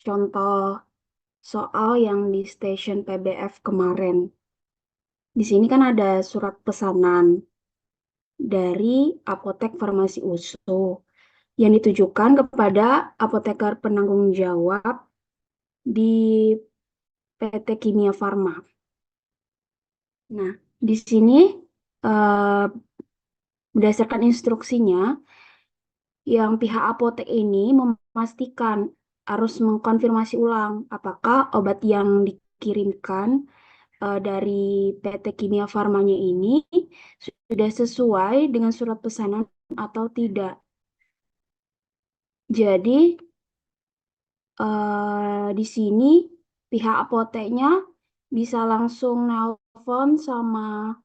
contoh soal yang di stasiun PBF kemarin. Di sini kan ada surat pesanan dari apotek farmasi USU yang ditujukan kepada apoteker penanggung jawab di PT Kimia Farma. Nah, di sini eh, berdasarkan instruksinya, yang pihak apotek ini memastikan harus mengkonfirmasi ulang apakah obat yang dikirimkan dari PT Kimia Farmanya ini sudah sesuai dengan surat pesanan atau tidak. Jadi di sini pihak apoteknya bisa langsung nelpon sama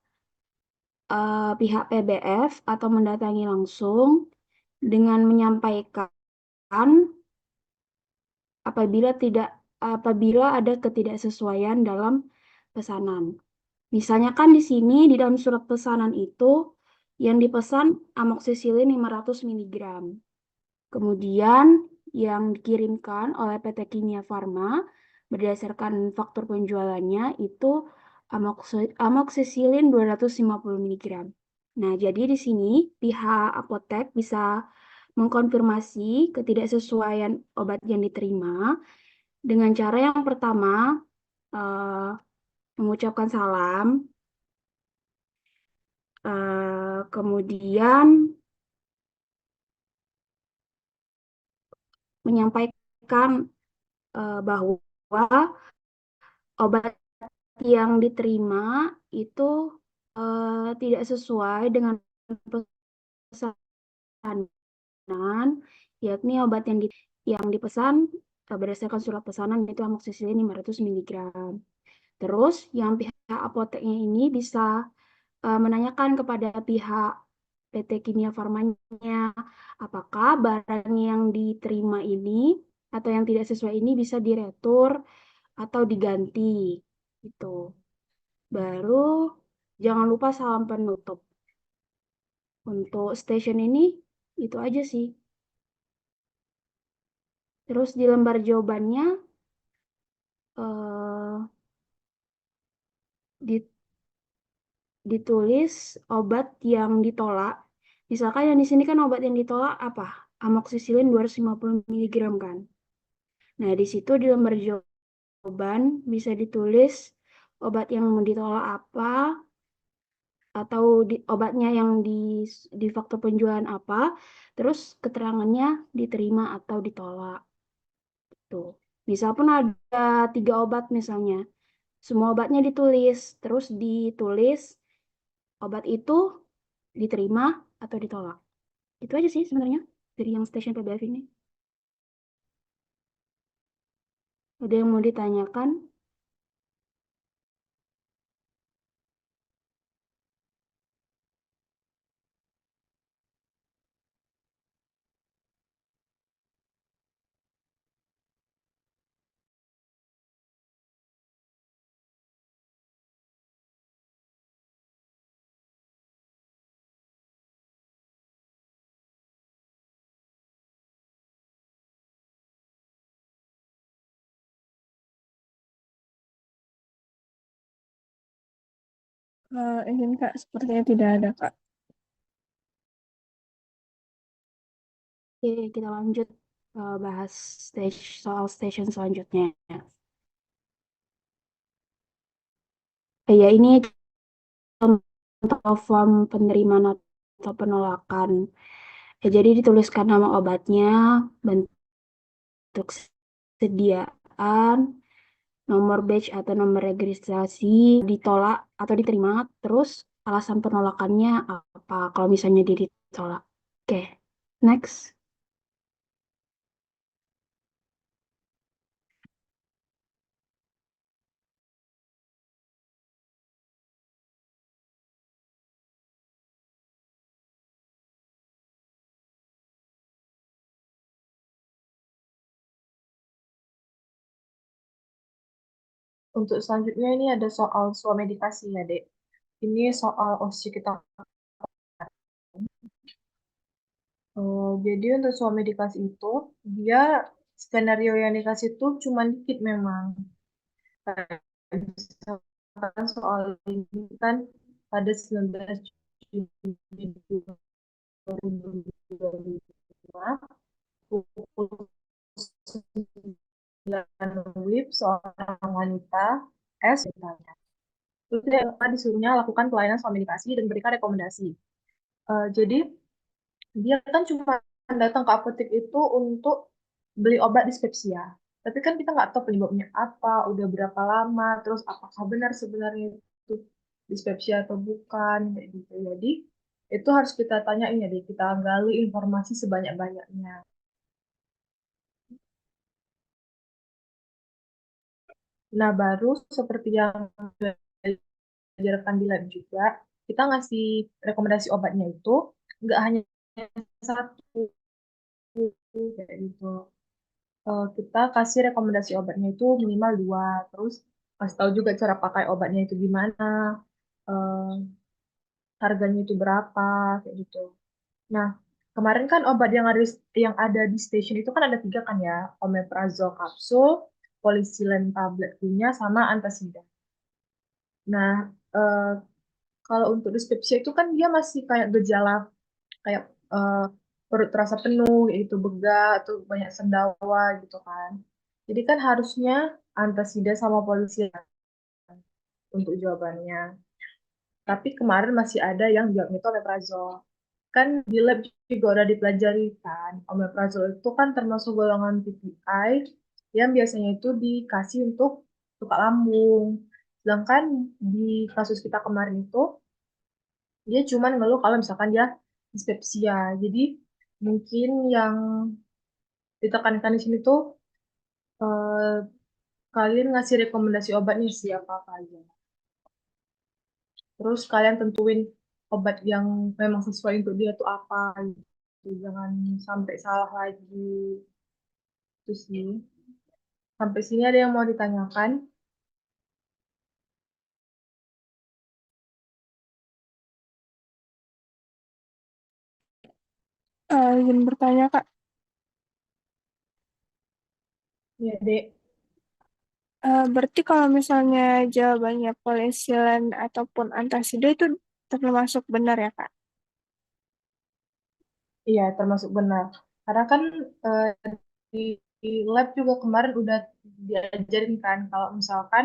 pihak PBF atau mendatangi langsung dengan menyampaikan apabila tidak apabila ada ketidaksesuaian dalam pesanan. Misalnya kan di sini di dalam surat pesanan itu yang dipesan amoksisilin 500 mg. Kemudian yang dikirimkan oleh PT Kimia Farma berdasarkan faktur penjualannya itu amoksisilin 250 mg. Nah, jadi di sini pihak apotek bisa mengkonfirmasi ketidaksesuaian obat yang diterima dengan cara yang pertama eh, mengucapkan salam, kemudian menyampaikan bahwa obat yang diterima itu tidak sesuai dengan pesanan, yakni obat yang dipesan berdasarkan surat pesanan itu amoksisilin 500 mg. Terus yang pihak apoteknya ini bisa menanyakan kepada pihak PT Kimia Farmanya apakah barang yang diterima ini atau yang tidak sesuai ini bisa diretur atau diganti gitu. Baru jangan lupa salam penutup. Untuk stasiun ini itu aja sih. Terus di lembar jawabannya eh, di- ditulis obat yang ditolak. Misalkan yang di sini kan obat yang ditolak apa? Amoksisilin 250 mg kan. Nah, di situ di lembar jawaban bisa ditulis obat yang ditolak apa atau obatnya yang di faktur penjualan apa, terus keterangannya diterima atau ditolak. Tuh. Misal pun ada 3 obat misalnya, semua obatnya ditulis, terus ditulis obat itu diterima atau ditolak. Itu aja sih sebenarnya dari yang stasiun PBF ini. Ada yang mau ditanyakan? Izin Kak, sepertinya tidak ada Kak. Oke, kita lanjut bahas soal stasiun selanjutnya. Ya, ini contoh form penerimaan atau penolakan. Ya, jadi dituliskan nama obatnya, bentuk sediaan, nomor batch atau nomor registrasi, ditolak atau diterima, terus alasan penolakannya apa kalau misalnya dia ditolak. Oke, next. Untuk selanjutnya ini ada soal swamedikasi ya, Dek. Ini soal OSCE kita. Jadi untuk swamedikasi itu, dia skenario yang dikasih tuh cuma dikit memang. Kayak misalkan soal ini kan pada 19 Juni 2025, pukul 9 WIB, seorang wanita S ditanya. Terus dia disuruhnya lakukan pelayanan suami dikasih dan berikan rekomendasi. Jadi dia kan cuma datang ke apotek itu untuk beli obat dispepsia. Tapi kan kita nggak tahu penyebabnya apa, udah berapa lama, terus apakah benar sebenarnya itu dispepsia atau bukan, kayak gitu. Jadi itu harus kita tanyain ya, deh. Kita gali informasi sebanyak-banyaknya. Nah, baru seperti yang diajarkan di lab juga, kita ngasih rekomendasi obatnya itu nggak hanya satu, kayak gitu. Kita kasih rekomendasi obatnya itu minimal dua, terus kasih tahu juga cara pakai obatnya itu gimana, eh, harganya itu berapa, kayak gitu. Nah, kemarin kan obat yang ada di station itu kan ada tiga kan ya, omeprazol kapsul, polisilen tablet punya, sama antasida. Nah, eh, kalau untuk dispepsia itu kan dia masih kayak gejala kayak eh, perut terasa penuh, yaitu begah atau banyak sendawa gitu kan. Jadi kan harusnya antasida sama polisi untuk jawabannya. Tapi kemarin masih ada yang jawabnya itu omeprazol. Kan di lab juga udah dipelajari kan, omeprazol itu kan termasuk golongan PPI yang biasanya itu dikasih untuk luka lambung. Sedangkan di kasus kita kemarin itu dia cuma ngeluh kalau misalkan dia dispepsia. Jadi mungkin yang ditekankan di sini tuh eh, kalian ngasih rekomendasi obatnya siapa aja. Terus kalian tentuin obat yang memang sesuai untuk dia tuh apa gitu. Jangan sampai salah lagi. Itu sih. Sampai sini ada yang mau ditanyakan? Izin bertanya, Kak. Ya, Dek. Berarti kalau misalnya jawabannya polisilen ataupun antasida itu termasuk benar ya, Kak? Iya, termasuk benar. Karena kan eh, di, di lab juga kemarin udah diajarin kan kalau misalkan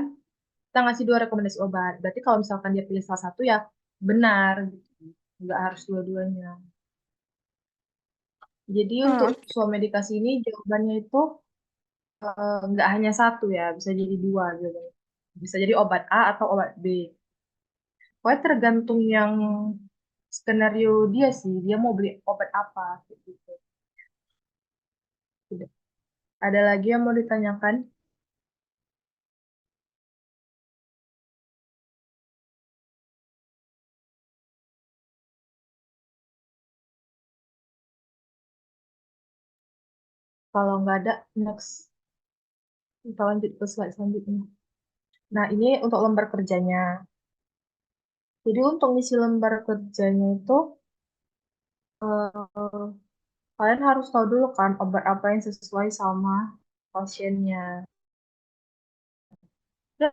kita ngasih dua rekomendasi obat. Berarti kalau misalkan dia pilih salah satu ya benar gitu. Nggak harus dua-duanya. Jadi untuk Oke. suami dikasih ini jawabannya itu nggak hanya satu ya, bisa jadi dua jawabannya. Bisa jadi obat A atau obat B. Pokoknya tergantung yang skenario dia sih, dia mau beli obat apa kayak gitu. Udah. Ada lagi yang mau ditanyakan? Kalau nggak ada, next. Kita lanjut ke slide selanjutnya. Nah, ini untuk lembar kerjanya. Jadi untuk ngisi lembar kerjanya itu, eh, kalian harus tahu dulu kan obat apa yang sesuai sama pasiennya. Dan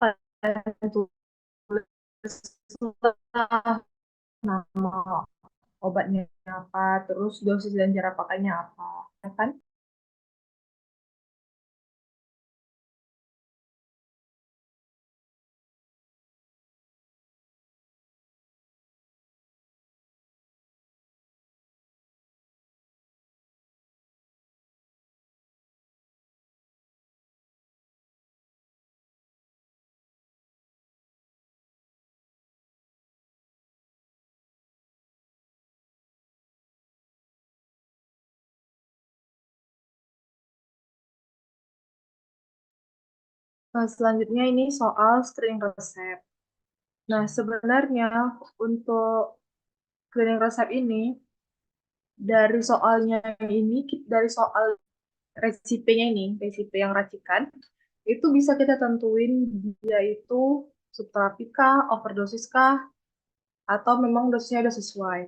kalian tulis nama obatnya apa, terus dosis dan cara pakainya apa, ya kan? Nah, selanjutnya ini soal screening resep. Nah, sebenarnya untuk screening resep ini, dari soalnya ini, dari soal resipenya ini, resipe yang racikan, itu bisa kita tentuin dia itu subterapi kah, overdosis kah, atau memang dosisnya udah sesuai.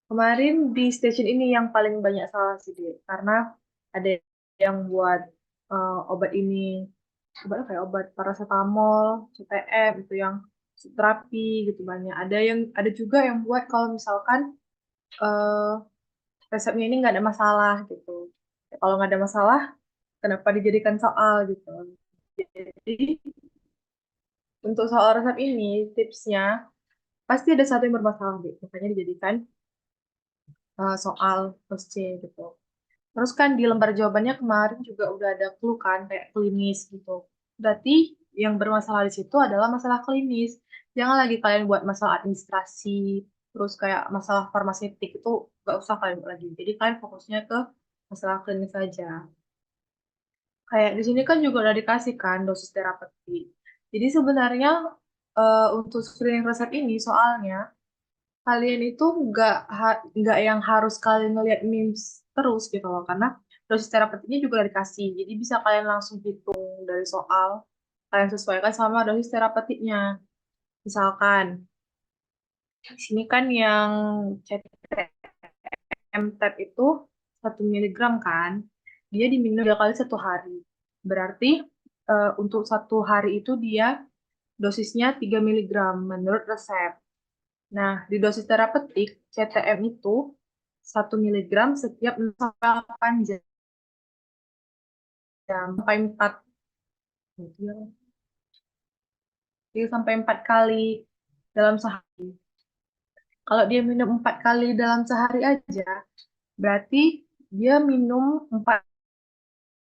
Kemarin di station ini yang paling banyak salah sih, Dek. Karena ada yang buat obat ini, obat apa ya, obat paracetamol, CTM itu yang terapi gitu banyak. Ada juga yang buat kalau misalkan eh, resepnya ini nggak ada masalah gitu. Ya, kalau nggak ada masalah, kenapa dijadikan soal gitu. Jadi untuk soal resep ini tipsnya pasti ada satu yang bermasalah deh, makanya dijadikan soal plus C gitu. Terus kan di lembar jawabannya kemarin juga udah ada clue kan kayak klinis gitu. Berarti yang bermasalah di situ adalah masalah klinis. Jangan lagi kalian buat masalah administrasi, terus kayak masalah farmaseutik itu nggak usah kalian buat lagi. Jadi kalian fokusnya ke masalah klinis saja. Kayak di sini kan juga udah dikasih kan dosis terapeutik. Jadi sebenarnya untuk screening resep ini soalnya kalian itu nggak yang harus kalian ngelihat memes terus gitu loh, karena dosis terapeutiknya juga udah dikasih, jadi bisa kalian langsung hitung dari soal, kalian sesuaikan sama dosis terapeutiknya. Misalkan di sini kan yang CTM tab itu 1 miligram kan, dia diminum 3 kali 1 hari, berarti untuk 1 hari itu dia dosisnya 3 miligram menurut resep. Nah, di dosis terapeutik, CTM itu 1 miligram setiap 6 sampai 8 jam, sampai 4, 3 sampai 4 kali dalam sehari. Kalau dia minum 4 kali dalam sehari aja, berarti dia minum 4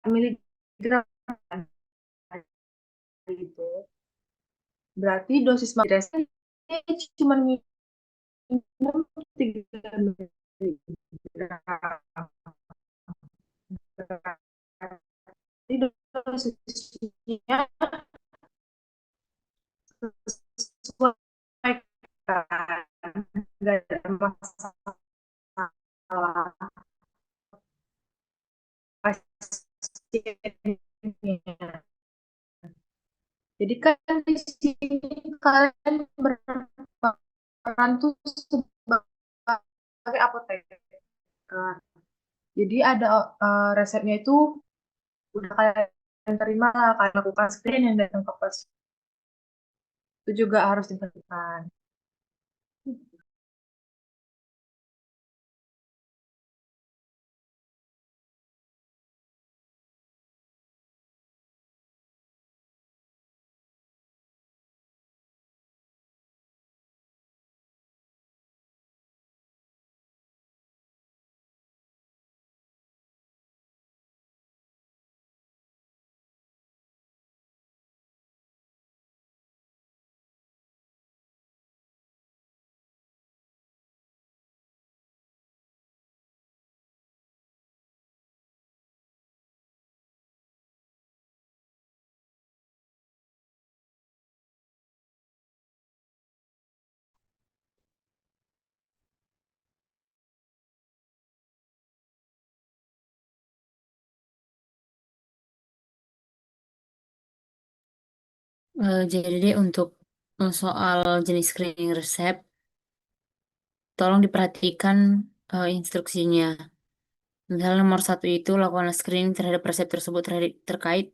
miligram gitu. Berarti dosis magnesium cuma minum 3 miligram. Jadi dosisnya sesuai kan, nggak ada masalah pasiennya. Jadi kan di sini kalian berperan tuh sebagai apoteker. Jadi ada resepnya itu udah kalian terima lah, kalian lakukan screen yang datang ke pos. Itu juga harus diperhatikan. Jadi deh untuk soal jenis screening resep, tolong diperhatikan instruksinya. Misalnya nomor 1 itu lakukan screening terhadap resep tersebut terkait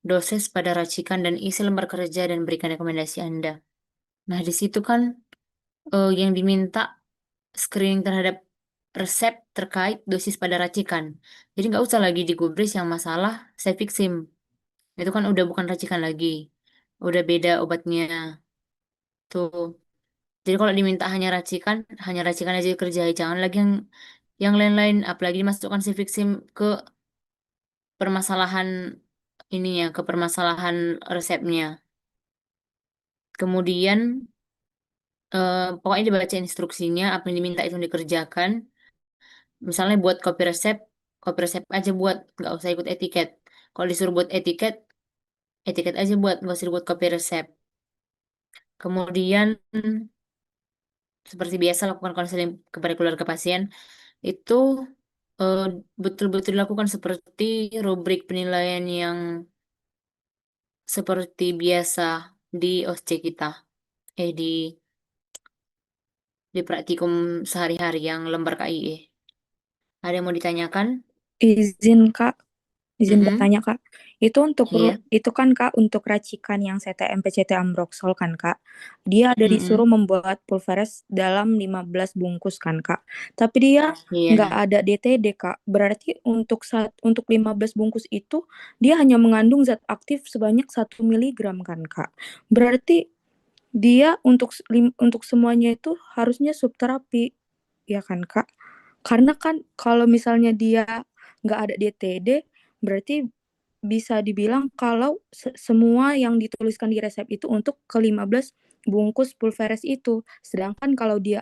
dosis pada racikan dan isi lembar kerja dan berikan rekomendasi Anda. Nah, di situ kan yang diminta screening terhadap resep terkait dosis pada racikan. Jadi nggak usah lagi digubris yang masalah Cefixim. Itu kan udah bukan racikan lagi. Udah beda obatnya. Tuh. Jadi kalau diminta hanya racikan aja dikerjai. Jangan lagi yang lain-lain. Apalagi dimasukkan Cefixim ke permasalahan ininya, ke permasalahan resepnya. Kemudian pokoknya dibaca instruksinya, apa yang diminta itu dikerjakan. Misalnya buat kopi resep aja buat, nggak usah ikut etiket. Kalau disuruh buat etiket, etiket aja buat, nggak usah buat kopi resep. Kemudian seperti biasa lakukan konseling kepada keluarga pasien itu eh, betul-betul dilakukan seperti rubrik penilaian yang seperti biasa di OSC kita, di praktikum sehari-hari yang lembar KIE. Ada yang mau ditanyakan? Izin, Kak. izin Mm-mm. bertanya Kak. Itu untuk Iya. itu kan Kak untuk racikan yang CTM PCT Amroxol kan Kak. Dia ada disuruh Mm-mm. membuat pulveres dalam 15 bungkus kan Kak. Tapi dia nggak Iya. ada DTD Kak. Berarti untuk 15 bungkus itu dia hanya mengandung zat aktif sebanyak 1 miligram kan Kak. Berarti dia untuk semuanya itu harusnya subterapi ya kan Kak? Karena kan kalau misalnya dia nggak ada DTD, berarti bisa dibilang kalau semua yang dituliskan di resep itu untuk ke 15 bungkus pulveres itu. Sedangkan kalau dia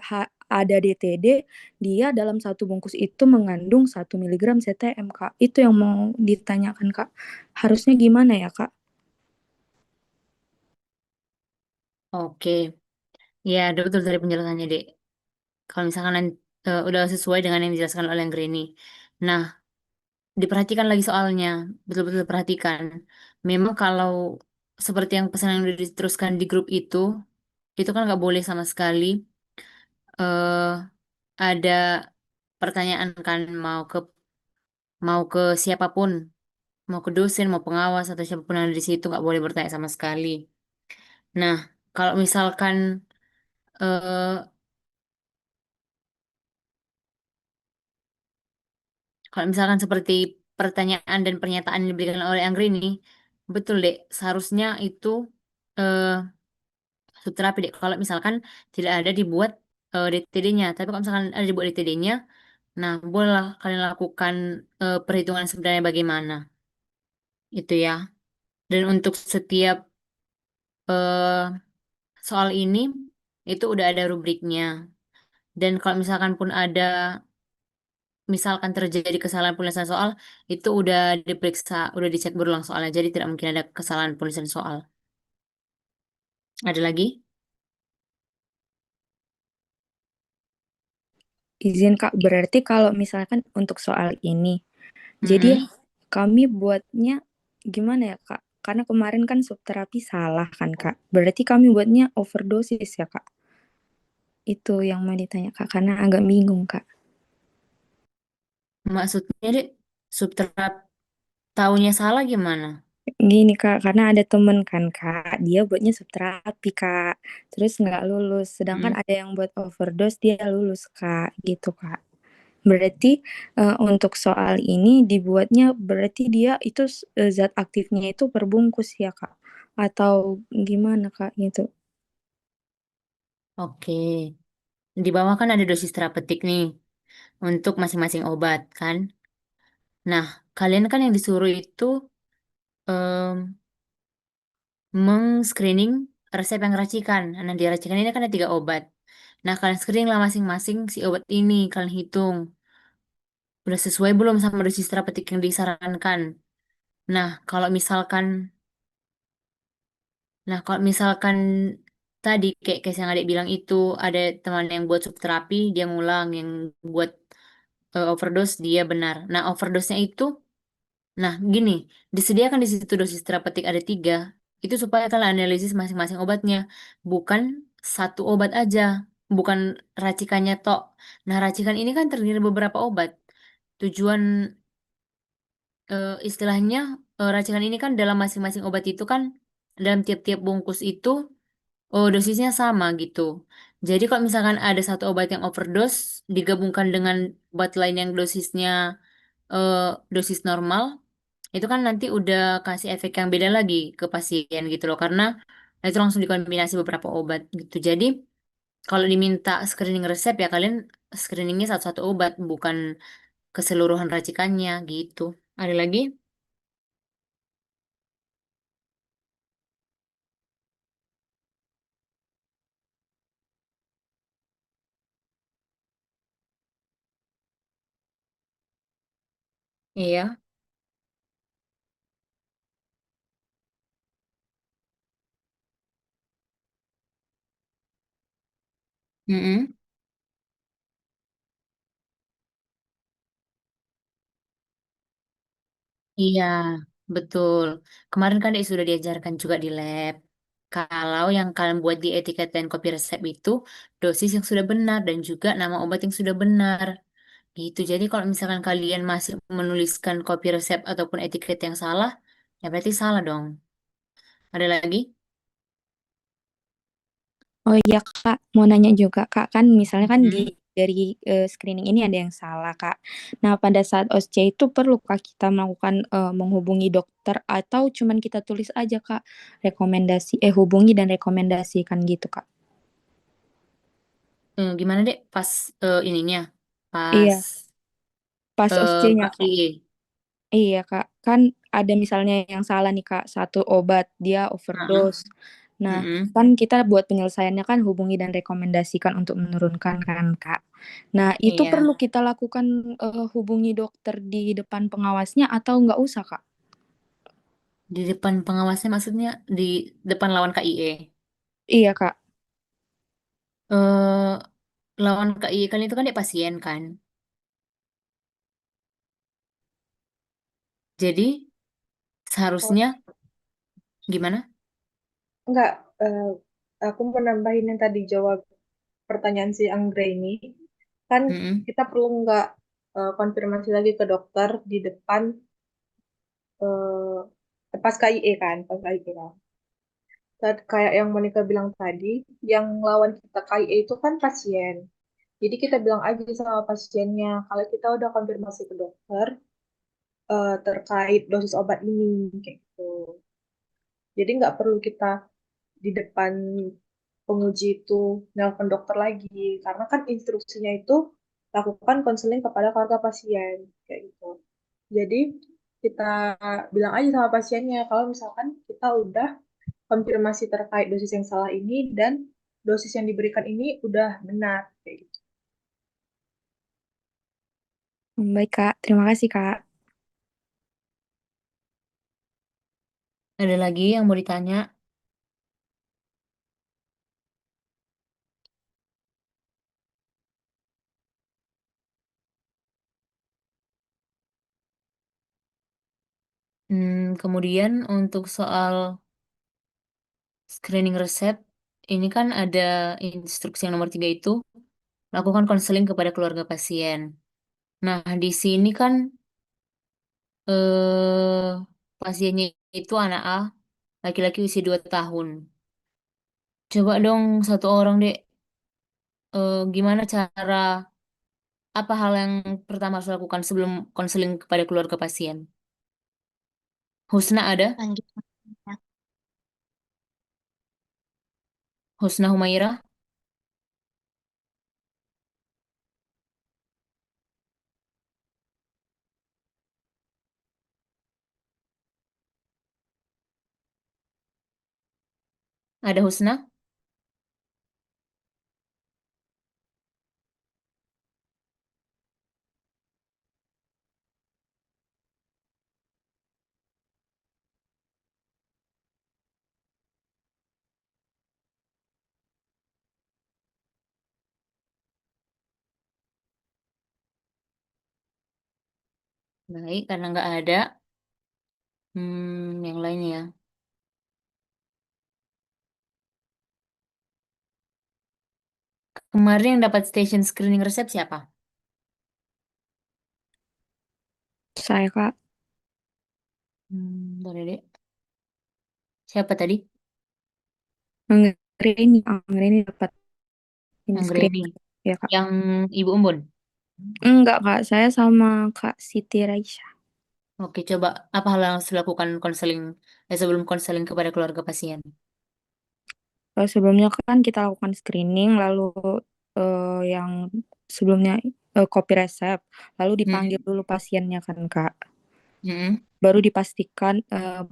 ada DTD, dia dalam satu bungkus itu mengandung 1 miligram CTM, Kak. Itu yang mau ditanyakan, Kak. Harusnya gimana ya, Kak? Oke. Ya, udah betul dari penjelasannya, Dek. Kalau misalkan udah sesuai dengan yang dijelaskan oleh yang Granny. Nah, diperhatikan lagi soalnya. Betul-betul perhatikan. Memang kalau seperti yang pesan yang udah diteruskan di grup itu kan nggak boleh sama sekali eh ada pertanyaan kan mau ke siapapun, mau ke dosen, mau pengawas atau siapapun yang ada di situ nggak boleh bertanya sama sekali. Nah, kalau misalkan eh kalau misalkan seperti pertanyaan dan pernyataan yang diberikan oleh Anggrini, betul deh, seharusnya itu eh subterapi deh. Kalau misalkan tidak ada dibuat DTD-nya, tapi kalau misalkan ada dibuat DTD-nya, nah bolehlah kalian lakukan perhitungan sebenarnya bagaimana, itu ya. Dan untuk setiap eh, soal ini itu udah ada rubriknya. Dan kalau misalkan pun ada, misalkan terjadi kesalahan penulisan soal, itu udah diperiksa, udah dicek berulang soalnya. Jadi tidak mungkin ada kesalahan penulisan soal. Ada lagi? Izin Kak, berarti kalau misalkan untuk soal ini, jadi Mm-mm. kami buatnya gimana ya Kak? Karena kemarin kan subterapi salah kan Kak. Berarti kami buatnya overdosis ya Kak. Itu yang mau ditanya Kak, karena agak bingung Kak. Maksudnya deh, subtrap tahunya salah gimana? Gini Kak, karena ada temen kan Kak, dia buatnya subterapi Kak. Terus nggak lulus. Sedangkan Mm. ada yang buat overdose, dia lulus Kak. Gitu Kak. Berarti untuk soal ini dibuatnya berarti dia itu zat aktifnya itu perbungkus ya Kak? Atau gimana Kak gitu? Oke. Di bawah kan ada dosis terapeutik nih untuk masing-masing obat kan. Nah, kalian kan yang disuruh itu em, meng-screening resep yang racikan. Nah, di racikan ini kan ada 3 obat. Nah, kalian screening lah masing-masing si obat ini. Kalian hitung. Udah sesuai belum sama dosis terapeutik yang disarankan. Nah, kalau misalkan, kalau misalkan tadi kayak case yang adik bilang itu ada teman yang buat subterapi, dia ngulang, yang buat overdose dia benar. Nah, overdose-nya itu, nah gini, disediakan di situ dosis terapeutik ada 3, itu supaya kalian analisis masing-masing obatnya, bukan satu obat aja, bukan racikannya tok. Nah, racikan ini kan terdiri dari beberapa obat. Tujuan istilahnya racikan ini kan dalam masing-masing obat itu kan dalam tiap-tiap bungkus itu dosisnya sama gitu. Jadi kalau misalkan ada satu obat yang overdose digabungkan dengan obat lain yang dosisnya eh, dosis normal, itu kan nanti udah kasih efek yang beda lagi ke pasien gitu loh, karena itu langsung dikombinasi beberapa obat gitu. Jadi kalau diminta screening resep ya kalian screeningnya satu-satu obat, bukan keseluruhan racikannya gitu. Ada lagi? Iya. Mm-mm. Iya, betul. Kemarin kan sudah diajarkan juga di lab. Kalau yang kalian buat di etiket dan kopi resep itu dosis yang sudah benar dan juga nama obat yang sudah benar Gitu. Jadi kalau misalkan kalian masih menuliskan copy resep ataupun etiket yang salah, ya berarti salah dong. Ada lagi? Oh iya Kak, mau nanya juga Kak, kan misalnya kan Hmm. dari screening ini ada yang salah Kak. Nah pada saat OSCE itu perlu Kak kita melakukan menghubungi dokter atau cuman kita tulis aja Kak rekomendasi hubungi dan rekomendasikan gitu Kak. Gimana dek? Pas ininya, pas Iya, pas OSCE-nya Kak. KIE. Iya Kak, kan ada misalnya yang salah nih Kak, satu obat dia Heeh. overdose. Nah, Mm-mm. kan kita buat penyelesaiannya kan hubungi dan rekomendasikan untuk menurunkan kan Kak. Nah, itu Iya. perlu kita lakukan hubungi dokter di depan pengawasnya atau nggak usah Kak? Di depan pengawasnya maksudnya di depan lawan KIE. Iya Kak, eh Lawan KIE kan itu kan dia pasien kan. Jadi Oh, seharusnya gimana? enggak, aku mau nambahin yang tadi jawab pertanyaan si Anggra ini. Kan Mm-mm. kita perlu nggak konfirmasi lagi ke dokter di depan pas KIE kan, pas KIE kan. Kayak yang Monica bilang tadi, yang lawan kita KIE itu kan pasien. Jadi kita bilang aja sama pasiennya, kalau kita udah konfirmasi ke dokter terkait dosis obat ini, kayak gitu. Jadi nggak perlu kita di depan penguji itu nelpon dokter lagi, karena kan instruksinya itu lakukan konseling kepada keluarga pasien, kayak gitu. Jadi kita bilang aja sama pasiennya kalau misalkan kita udah konfirmasi terkait dosis yang salah ini dan dosis yang diberikan ini udah benar, kayak gitu. baik Kak, terima kasih Kak. Ada lagi yang mau ditanya? Kemudian untuk soal screening resep, ini kan ada instruksi yang nomor 3 itu, lakukan konseling kepada keluarga pasien. Nah, di sini kan eh, pasiennya itu anak A, laki-laki usia 2 tahun. Coba dong satu orang dek, gimana cara, apa hal yang pertama harus lakukan sebelum konseling kepada keluarga pasien? Husna ada? Lanjut. Husna Humairah? Ada Husna? Baik, karena nggak ada, yang lainnya ya. Kemarin yang dapat station screening resep siapa? Saya Kak, Boleh deh. Siapa tadi? Anggreni dapat ini Yang screen Greni. ya Kak. Yang Ibu Umbun. Enggak Kak, saya sama Kak Siti Raisya. Oke, coba apa hal yang harus dilakukan konseling sebelum konseling kepada keluarga pasien? Sebelumnya kan kita lakukan screening, lalu yang sebelumnya copy resep, lalu dipanggil Mm-mm. dulu pasiennya kan Kak. Mm-mm. Baru dipastikan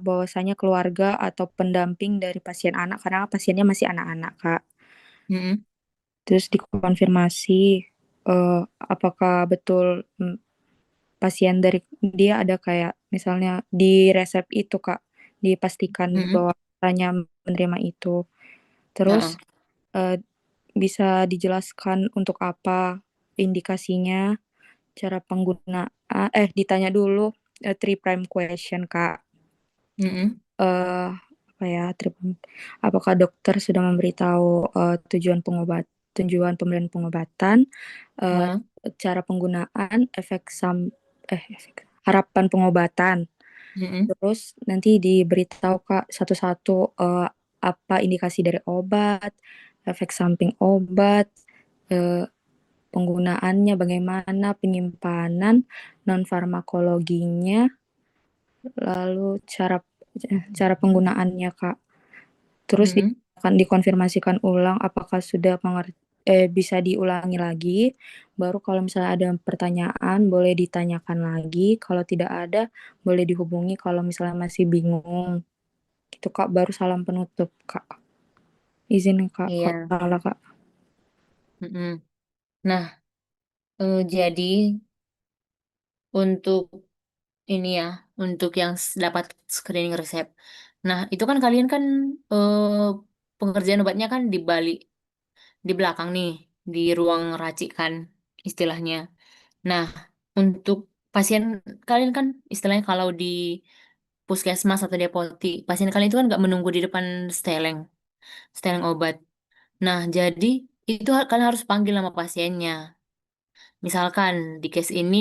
bahwasanya keluarga atau pendamping dari pasien anak, karena pasiennya masih anak-anak Kak. Mm-mm. Terus dikonfirmasi apakah betul pasien dari dia ada kayak misalnya di resep itu Kak, dipastikan Mm-mm. bahwa tanya menerima itu. Terus Heeh. eh, bisa dijelaskan untuk apa indikasinya, cara penggunaan, ditanya dulu three prime question Kak. Mm-mm. eh Apa ya, apakah dokter sudah memberitahu tujuan pemberian pengobatan, Heeh. cara penggunaan, harapan pengobatan. Mm-mm. Terus nanti diberitahu Kak satu-satu apa indikasi dari obat, efek samping obat, eh, penggunaannya bagaimana, penyimpanan, non farmakologinya, lalu cara cara penggunaannya Kak. Terus Mm-mm. akan dikonfirmasikan ulang apakah sudah bisa diulangi lagi. Baru kalau misalnya ada pertanyaan boleh ditanyakan lagi. Kalau tidak ada boleh dihubungi kalau misalnya masih bingung. Gitu Kak, baru salam penutup Kak. Izin Kak kalau Iya. salah Kak. Mm-mm. Nah, jadi untuk ini ya, untuk yang dapat screening resep. Nah, itu kan kalian kan pengerjaan obatnya kan di belakang nih, di ruang racikan istilahnya. Nah, untuk pasien kalian kan istilahnya kalau di puskesmas atau di apotik, pasien kalian itu kan nggak menunggu di depan steleng obat. Nah, jadi itu kalian harus panggil nama pasiennya. Misalkan di case ini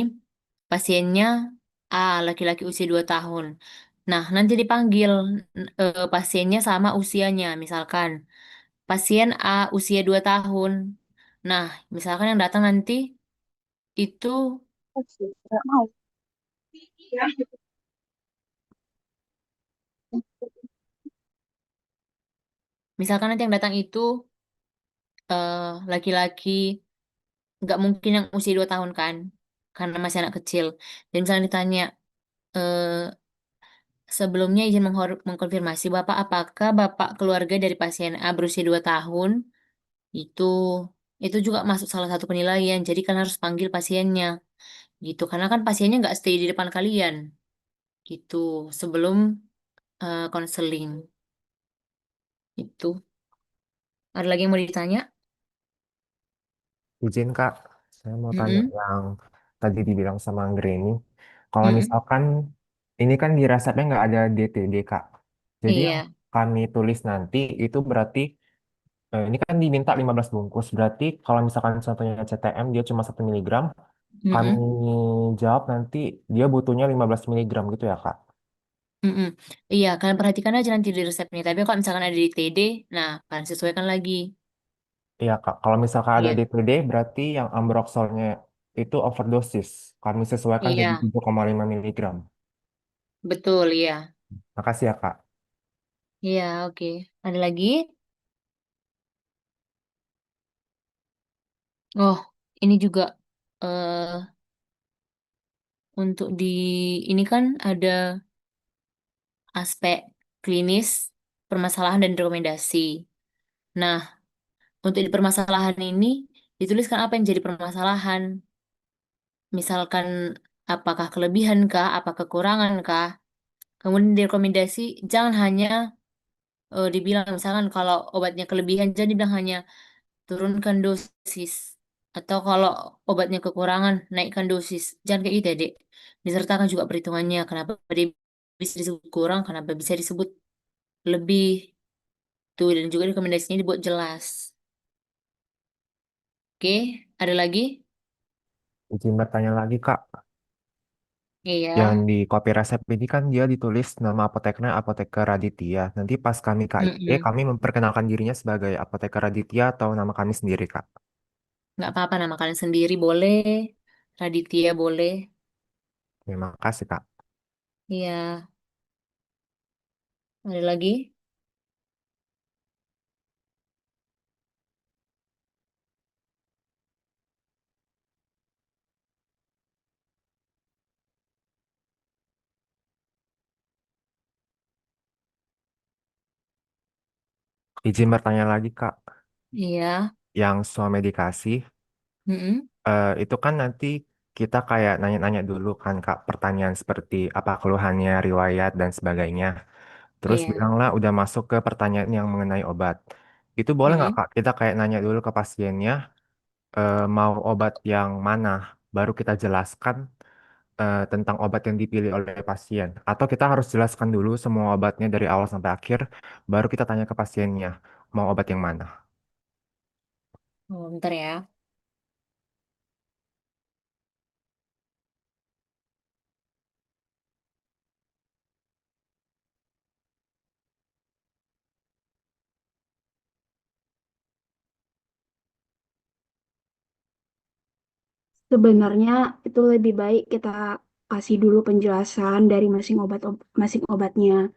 pasiennya A, laki-laki usia 2 tahun. Nah, nanti dipanggil pasiennya sama usianya. Misalkan pasien A usia 2 tahun. Nah, misalkan yang datang nanti itu, Nggak mau. misalkan nanti yang datang itu laki-laki, nggak mungkin yang usia 2 tahun kan, karena masih anak kecil. Dan misalnya ditanya, eh, sebelumnya izin mengkonfirmasi Bapak, apakah Bapak keluarga dari pasien A berusia 2 tahun? Itu itu juga masuk salah satu penilaian. Jadi kan harus panggil pasiennya gitu. Karena kan pasiennya nggak stay di depan kalian gitu sebelum konseling itu. Ada lagi yang mau ditanya? Izin Kak, saya mau tanya Mm-mm. yang tadi dibilang sama Anggreni. Kalau Mm-mm. misalkan ini kan di resepnya nggak ada DTD Kak. Jadi yang Iya. kami tulis nanti itu berarti ini kan diminta 15 bungkus. Berarti kalau misalkan contohnya CTM dia cuma 1 miligram, kami Mm-mm. jawab nanti dia butuhnya 15 miligram gitu ya Kak. Mm-mm. Iya, kalian perhatikan aja nanti di resepnya. Tapi kalau misalkan ada di TD, nah kalian sesuaikan lagi. Iya Kak, kalau misalkan ada Iya. DTD berarti yang ambroxolnya itu overdosis. Kami sesuaikan jadi Iya, 7,5 miligram. betul, iya. Makasih ya Kak. Iya, oke. Ada lagi? Oh, ini juga eh untuk di ini kan ada aspek klinis, permasalahan dan rekomendasi. Nah, untuk di permasalahan ini dituliskan apa yang jadi permasalahan. Misalkan apakah kelebihan kah, apa kekurangan kah. Kemudian di rekomendasi jangan hanya dibilang misalkan kalau obatnya kelebihan jangan dibilang hanya turunkan dosis. Atau kalau obatnya kekurangan, naikkan dosis. Jangan kayak gitu ya, Dek. Disertakan juga perhitungannya. Kenapa dia bisa disebut kurang, kenapa bisa disebut lebih. Tuh, dan juga rekomendasinya dibuat jelas. Oke, ada lagi? Izin bertanya lagi Kak. Yang Iya. di kopi resep ini kan dia ditulis nama apotekernya Apoteker Raditya. Nanti pas kami KIP, Mm-mm. kami memperkenalkan dirinya sebagai Apoteker Raditya atau nama kami sendiri, Kak. Nggak apa-apa, nama kalian sendiri boleh. Raditya boleh. Terima kasih, Kak. Iya. Ada lagi? Izin bertanya lagi, Kak. Iya. Yang soal medikasi, Mm-mm. itu kan nanti kita kayak nanya-nanya dulu kan, Kak. Pertanyaan seperti apa keluhannya, riwayat, dan sebagainya. Terus Iya. bilanglah udah masuk ke pertanyaan yang mengenai obat. Itu boleh nggak, Mm-mm. Kak? Kita kayak nanya dulu ke pasiennya, mau obat yang mana, baru kita jelaskan tentang obat yang dipilih oleh pasien. Atau kita harus jelaskan dulu semua obatnya dari awal sampai akhir, baru kita tanya ke pasiennya, mau obat yang mana. Oh, bentar ya. Sebenarnya itu lebih baik kita kasih dulu penjelasan dari masing obatnya.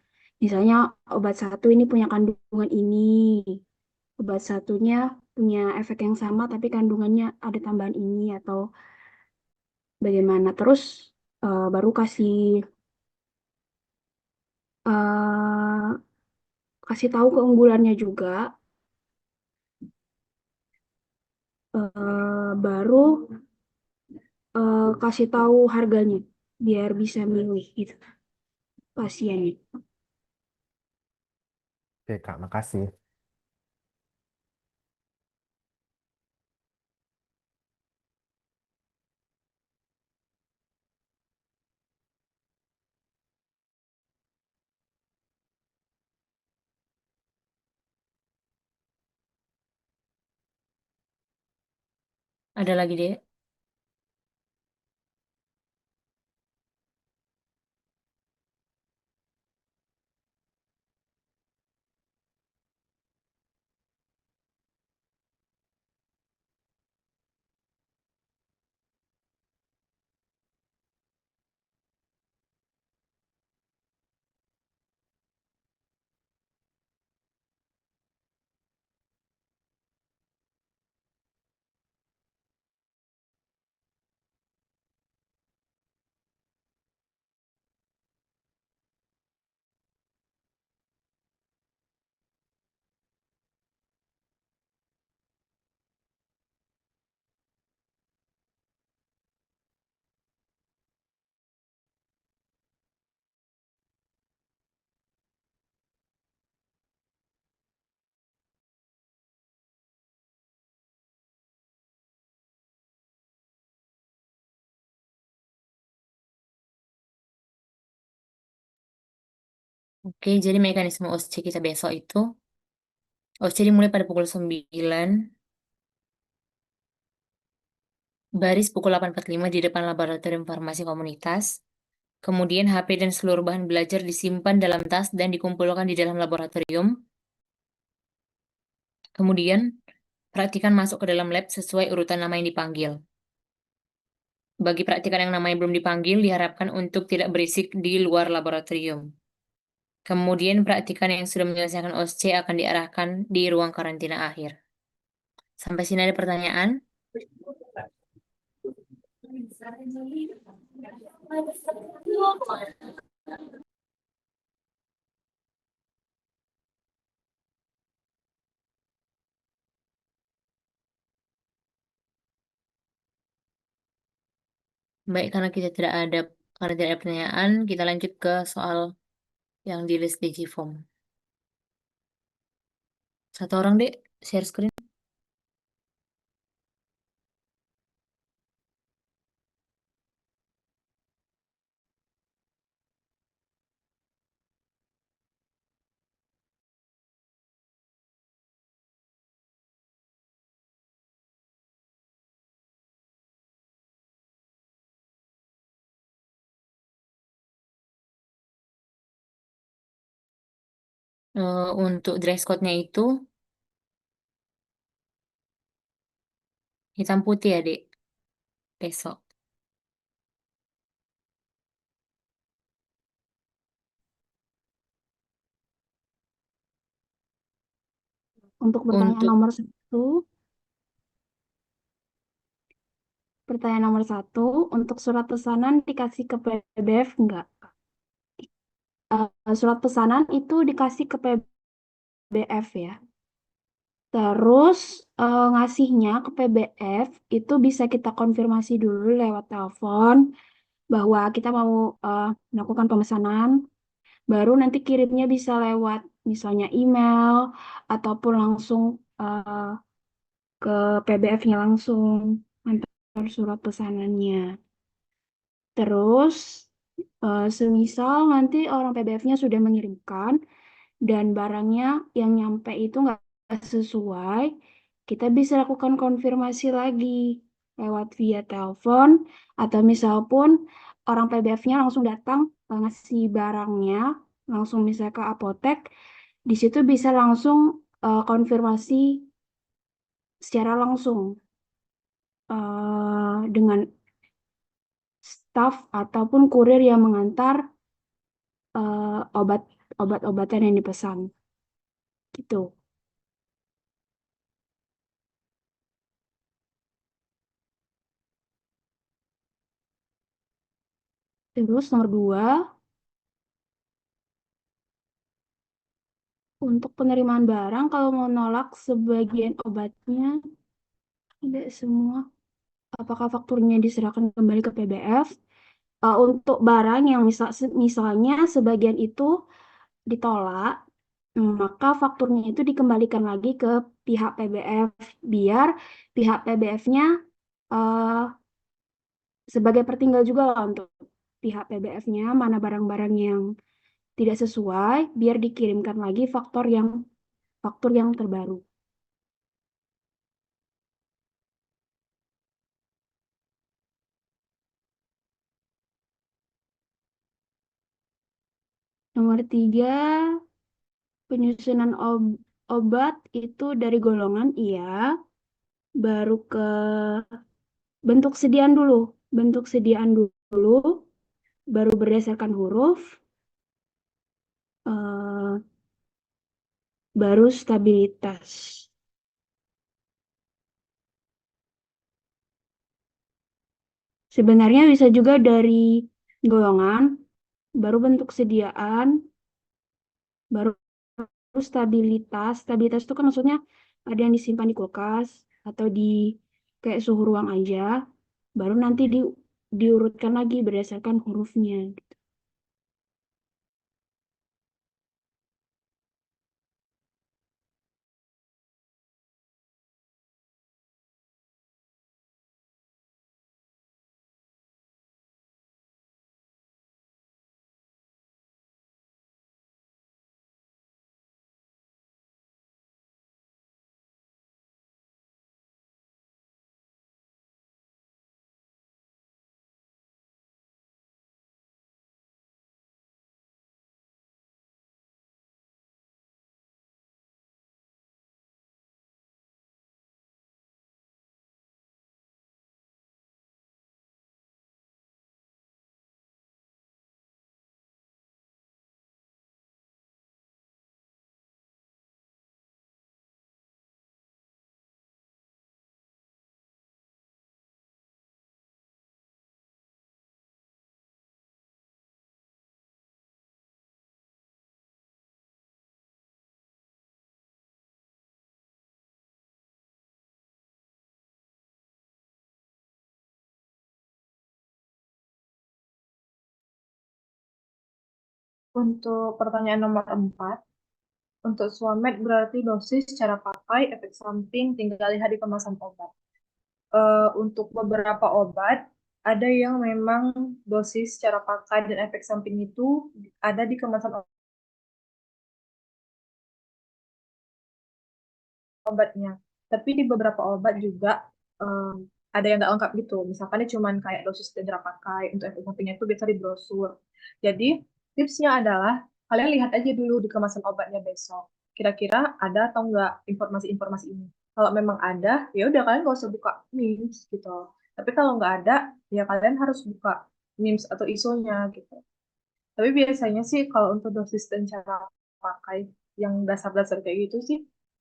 Misalnya obat satu ini punya kandungan ini, obat satunya punya efek yang sama tapi kandungannya ada tambahan ini atau bagaimana. Terus baru eh, kasih tahu keunggulannya juga, baru kasih tahu harganya biar bisa milih gitu pasiennya. Oke, Kak, makasih. Ada lagi deh. Oke, jadi mekanisme OSCE kita besok itu, OSCE dimulai pada pukul 9, baris pukul 8.45 di depan Laboratorium Farmasi Komunitas. Kemudian HP dan seluruh bahan belajar disimpan dalam tas dan dikumpulkan di dalam laboratorium. Kemudian, praktikan masuk ke dalam lab sesuai urutan nama yang dipanggil. Bagi praktikan yang namanya belum dipanggil, diharapkan untuk tidak berisik di luar laboratorium. Kemudian, praktikan yang sudah menyelesaikan OSCE akan diarahkan di ruang karantina akhir. Sampai sini ada pertanyaan? Baik, karena tidak ada pertanyaan, kita lanjut ke soal yang di list Digiform. Satu orang, Dek, share screen. Untuk dress code-nya itu hitam putih ya, Dek, besok. Untuk Untuk pertanyaan nomor satu, untuk surat pesanan dikasih ke PBF enggak? Surat pesanan itu dikasih ke PBF ya. Terus ngasihnya ke PBF itu bisa kita konfirmasi dulu lewat telepon bahwa kita mau melakukan pemesanan. Baru nanti kirimnya bisa lewat misalnya email ataupun langsung eh, ke PBF-nya langsung antar surat pesanannya. Terus semisal nanti orang PBF-nya sudah mengirimkan dan barangnya yang nyampe itu nggak sesuai, kita bisa lakukan konfirmasi lagi lewat via telepon atau misal pun orang PBF-nya langsung datang ngasih barangnya, langsung misalnya ke apotek, di situ bisa langsung konfirmasi secara langsung. dengan staf ataupun kurir yang mengantar obat-obatan yang dipesan gitu. Terus nomor 2, untuk penerimaan barang kalau mau nolak sebagian obatnya tidak semua, apakah fakturnya diserahkan kembali ke PBF? Untuk barang yang misalnya sebagian itu ditolak, maka fakturnya itu dikembalikan lagi ke pihak PBF biar pihak PBF-nya sebagai pertinggal juga lah untuk pihak PBF-nya mana barang-barang yang tidak sesuai biar dikirimkan lagi faktur yang terbaru. Nomor 3, penyusunan obat itu dari golongan, iya. Baru ke bentuk sediaan dulu. Bentuk sediaan dulu, baru berdasarkan huruf, baru stabilitas. Sebenarnya bisa juga dari golongan, baru bentuk sediaan, baru stabilitas. Stabilitas itu kan maksudnya ada yang disimpan di kulkas atau di kayak suhu ruang aja, baru nanti diurutkan lagi berdasarkan hurufnya. Untuk pertanyaan nomor 4, untuk Suamed berarti dosis, cara pakai, efek samping, tinggal lihat di kemasan obat. Untuk beberapa obat, ada yang memang dosis, cara pakai, dan efek samping itu ada di kemasan obatnya. Tapi di beberapa obat juga ada yang nggak lengkap gitu. Misalkan cuma kayak dosis dan cara pakai, untuk efek sampingnya itu biasa di brosur. Jadi tipsnya adalah kalian lihat aja dulu di kemasan obatnya besok. Kira-kira ada atau nggak informasi-informasi ini. Kalau memang ada, ya udah kalian nggak usah buka NIMS gitu. Tapi kalau nggak ada, ya kalian harus buka NIMS atau ISO-nya gitu. Tapi biasanya sih kalau untuk dosis dan cara pakai yang dasar-dasar kayak gitu sih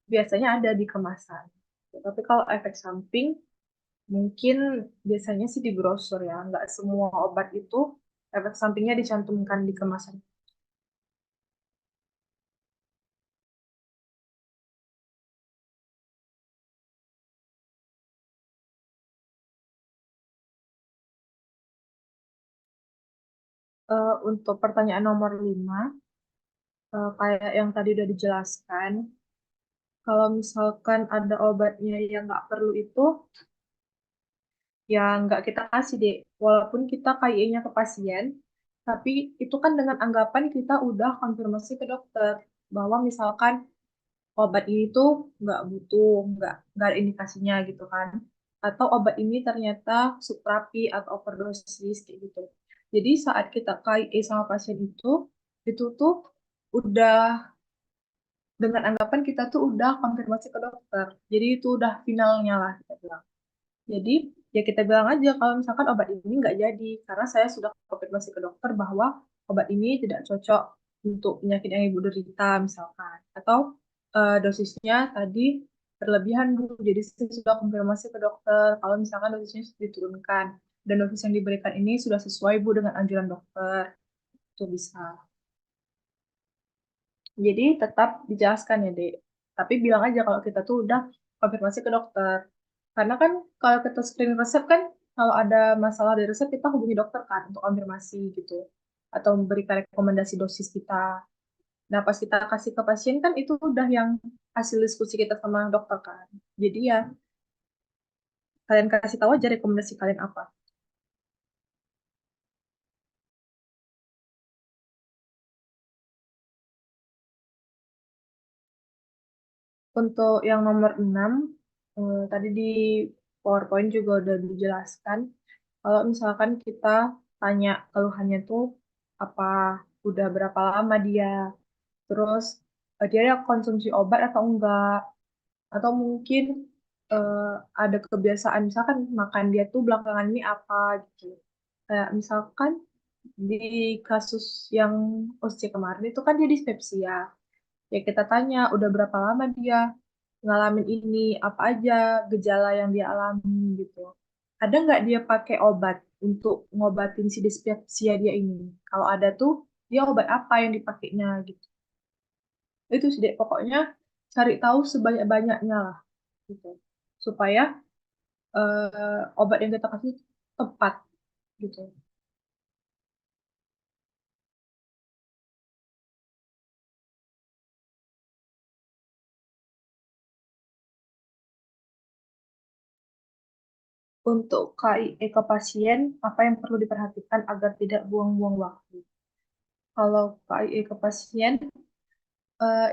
biasanya ada di kemasan. Tapi kalau efek samping mungkin biasanya sih di brosur ya. Nggak semua obat itu efek sampingnya dicantumkan di kemasan. Untuk pertanyaan nomor 5, kayak yang tadi udah dijelaskan, kalau misalkan ada obatnya yang nggak perlu itu, ya nggak kita kasih deh. Walaupun kita KIE-nya ke pasien, tapi itu kan dengan anggapan kita udah konfirmasi ke dokter bahwa misalkan obat ini tuh nggak butuh, nggak ada indikasinya gitu kan. Atau obat ini ternyata suprapi atau overdosis kayak gitu. Jadi saat kita KIE sama pasien itu tuh udah dengan anggapan kita tuh udah konfirmasi ke dokter. Jadi itu udah finalnya lah kita bilang. Jadi ya kita bilang aja kalau misalkan obat ini nggak jadi karena saya sudah konfirmasi ke dokter bahwa obat ini tidak cocok untuk penyakit yang ibu derita misalkan atau dosisnya tadi berlebihan Bu. Jadi saya sudah konfirmasi ke dokter kalau misalkan dosisnya sudah diturunkan dan dosis yang diberikan ini sudah sesuai Bu dengan anjuran dokter itu bisa. Jadi tetap dijelaskan ya, Dek. Tapi bilang aja kalau kita tuh udah konfirmasi ke dokter. Karena kan kalau kita screen resep kan, kalau ada masalah di resep kita hubungi dokter kan untuk konfirmasi gitu. Atau memberikan rekomendasi dosis kita. Nah, pas kita kasih ke pasien kan itu udah yang hasil diskusi kita sama dokter kan. Jadi ya, kalian kasih tahu aja rekomendasi kalian apa. Untuk yang nomor 6, tadi di PowerPoint juga udah dijelaskan. Kalau misalkan kita tanya keluhannya tuh apa, udah berapa lama dia, terus dia ada konsumsi obat atau enggak, atau mungkin eh, ada kebiasaan misalkan makan dia tuh belakangan ini apa gitu. Kayak misalkan di kasus yang OSC kemarin itu kan dia dispepsia. Ya kita tanya udah berapa lama dia ngalamin ini, apa aja gejala yang dia alami gitu. Ada nggak dia pakai obat untuk ngobatin si dispepsia dia ini? Kalau ada tuh, dia obat apa yang dipakainya gitu. Itu sih, Dek. Pokoknya cari tahu sebanyak-banyaknya lah gitu. Supaya obat yang kita kasih tepat gitu. Untuk KIE ke pasien, apa yang perlu diperhatikan agar tidak buang-buang waktu? Kalau KIE ke pasien,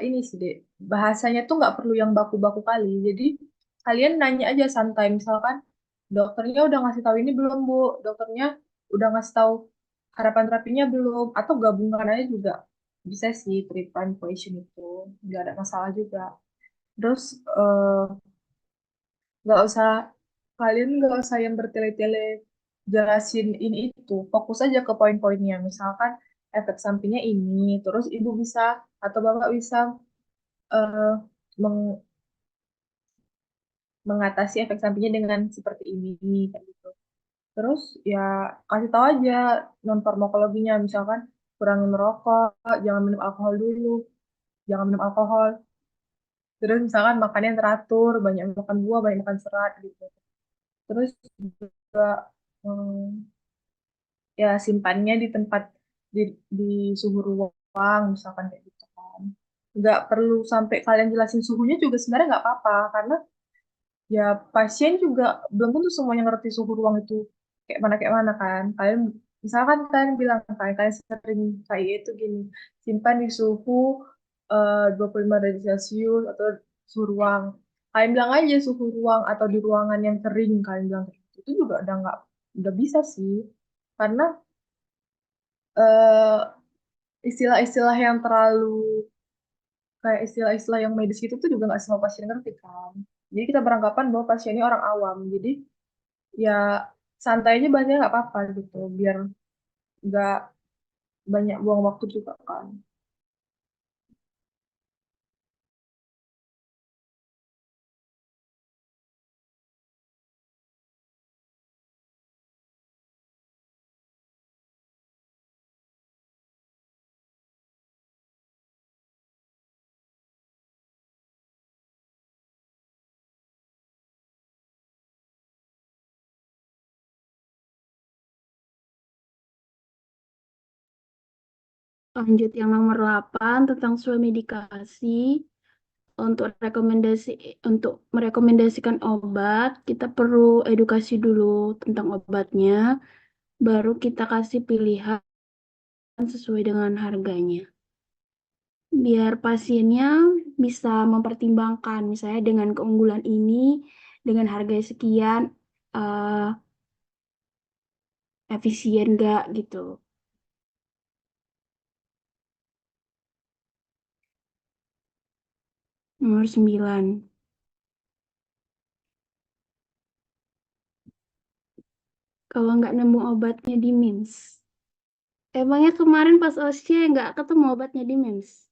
ini sih deh bahasanya tuh nggak perlu yang baku-baku kali jadi kalian nanya aja santai misalkan dokternya udah ngasih tahu ini belum Bu, dokternya udah ngasih tahu harapan terapinya belum, atau gabungan aja juga bisa sih treatment question itu nggak ada masalah juga. Terus eh, nggak usah kalian nggak usah yang bertele-tele jelasin ini itu, fokus aja ke poin-poinnya misalkan efek sampingnya ini, terus ibu bisa atau bapak bisa eh, meng- mengatasi efek sampingnya dengan seperti ini kayak gitu. Terus ya kasih tahu aja non farmakologinya misalkan kurangi merokok, jangan minum alkohol dulu, jangan minum alkohol. Terus misalkan makannya yang teratur, banyak makan buah, banyak makan serat gitu. Terus juga hmm, ya simpannya di tempat di, di suhu ruang misalkan kayak gitu kan. Nggak perlu sampai kalian jelasin suhunya juga sebenarnya nggak apa-apa karena ya pasien juga belum tentu semuanya ngerti suhu ruang itu kayak mana kan. Kalian misalkan kalian bilang kalian sering kayak itu gini, simpan di suhu 25 derajat Celcius atau suhu ruang. Kalian bilang aja suhu ruang atau di ruangan yang kering, kalian bilang kayak gitu. Itu juga udah nggak udah bisa sih. Karena eh, istilah-istilah yang terlalu kayak istilah-istilah yang medis itu tuh juga nggak semua pasien ngerti kan. Jadi kita beranggapan bahwa pasien ini orang awam. Jadi ya santai aja banyak nggak apa-apa gitu biar nggak banyak buang waktu juga kan. Lanjut yang nomor 8 tentang sesuai medikasi. Untuk merekomendasikan obat, kita perlu edukasi dulu tentang obatnya, baru kita kasih pilihan sesuai dengan harganya. Biar pasiennya bisa mempertimbangkan, misalnya dengan keunggulan ini, dengan harga sekian, eh, efisien nggak gitu. Nomor 9. kalau nggak nemu obatnya di MIMS. Emangnya kemarin pas OSCE nggak ketemu obatnya di MIMS?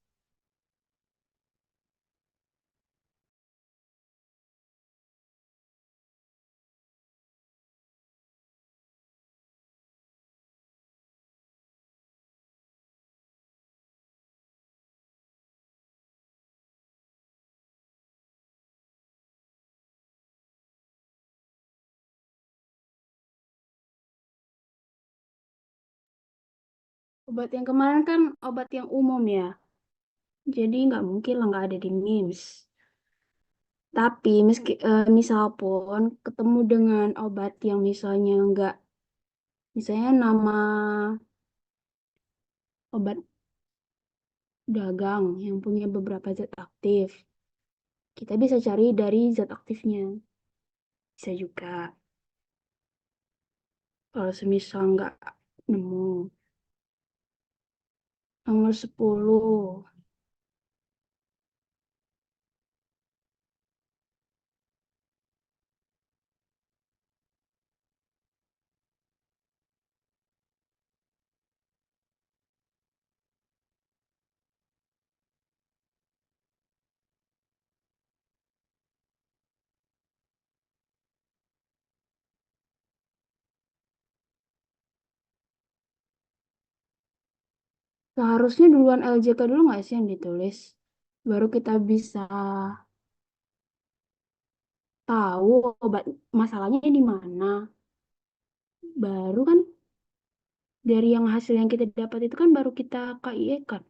Obat yang kemarin kan obat yang umum ya. Jadi nggak mungkin lah nggak ada di MIMS. Tapi misal pun ketemu dengan obat yang misalnya nggak, misalnya nama obat dagang yang punya beberapa zat aktif, kita bisa cari dari zat aktifnya. Bisa juga. Kalau semisal nggak nemu. Nomor 10. Seharusnya duluan LJK dulu nggak sih yang ditulis? Baru kita bisa tahu obat masalahnya di mana. Baru kan dari yang hasil yang kita dapat itu kan baru kita KIE kan.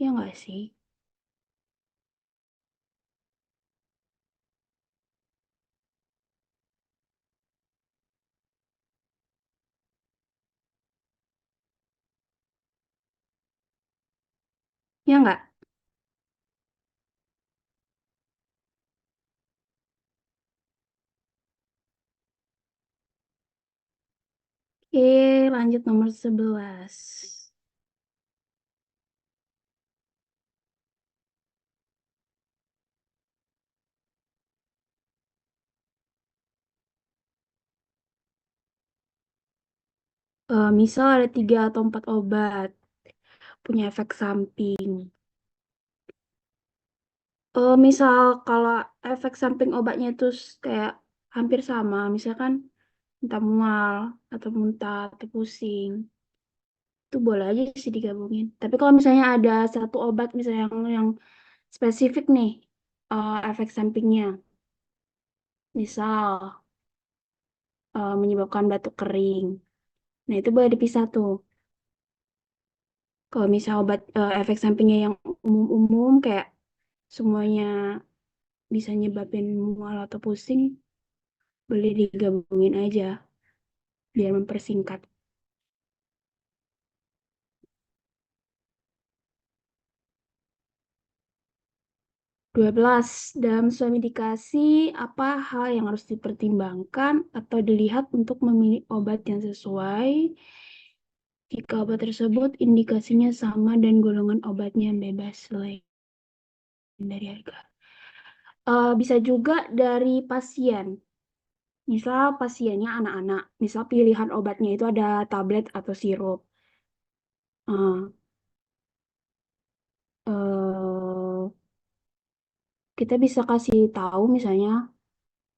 Ya nggak sih? Ya nggak? Oke, lanjut nomor 11. Misal ada 3 atau 4 obat punya efek samping. Misal kalau efek samping obatnya itu kayak hampir sama, misalkan entah mual atau muntah atau pusing, itu boleh aja sih digabungin. Tapi kalau misalnya ada satu obat misalnya yang spesifik nih, efek sampingnya, misal menyebabkan batuk kering, nah itu boleh dipisah tuh. Kalau misal obat efek sampingnya yang umum-umum kayak semuanya bisa nyebabin mual atau pusing, boleh digabungin aja biar mempersingkat. 12. Dalam suatu indikasi, apa hal yang harus dipertimbangkan atau dilihat untuk memilih obat yang sesuai jika obat tersebut indikasinya sama dan golongan obatnya bebas selain dari harga. Bisa juga dari pasien. Misal pasiennya anak-anak, misal pilihan obatnya itu ada tablet atau sirup. Eh, eh, kita bisa kasih tahu misalnya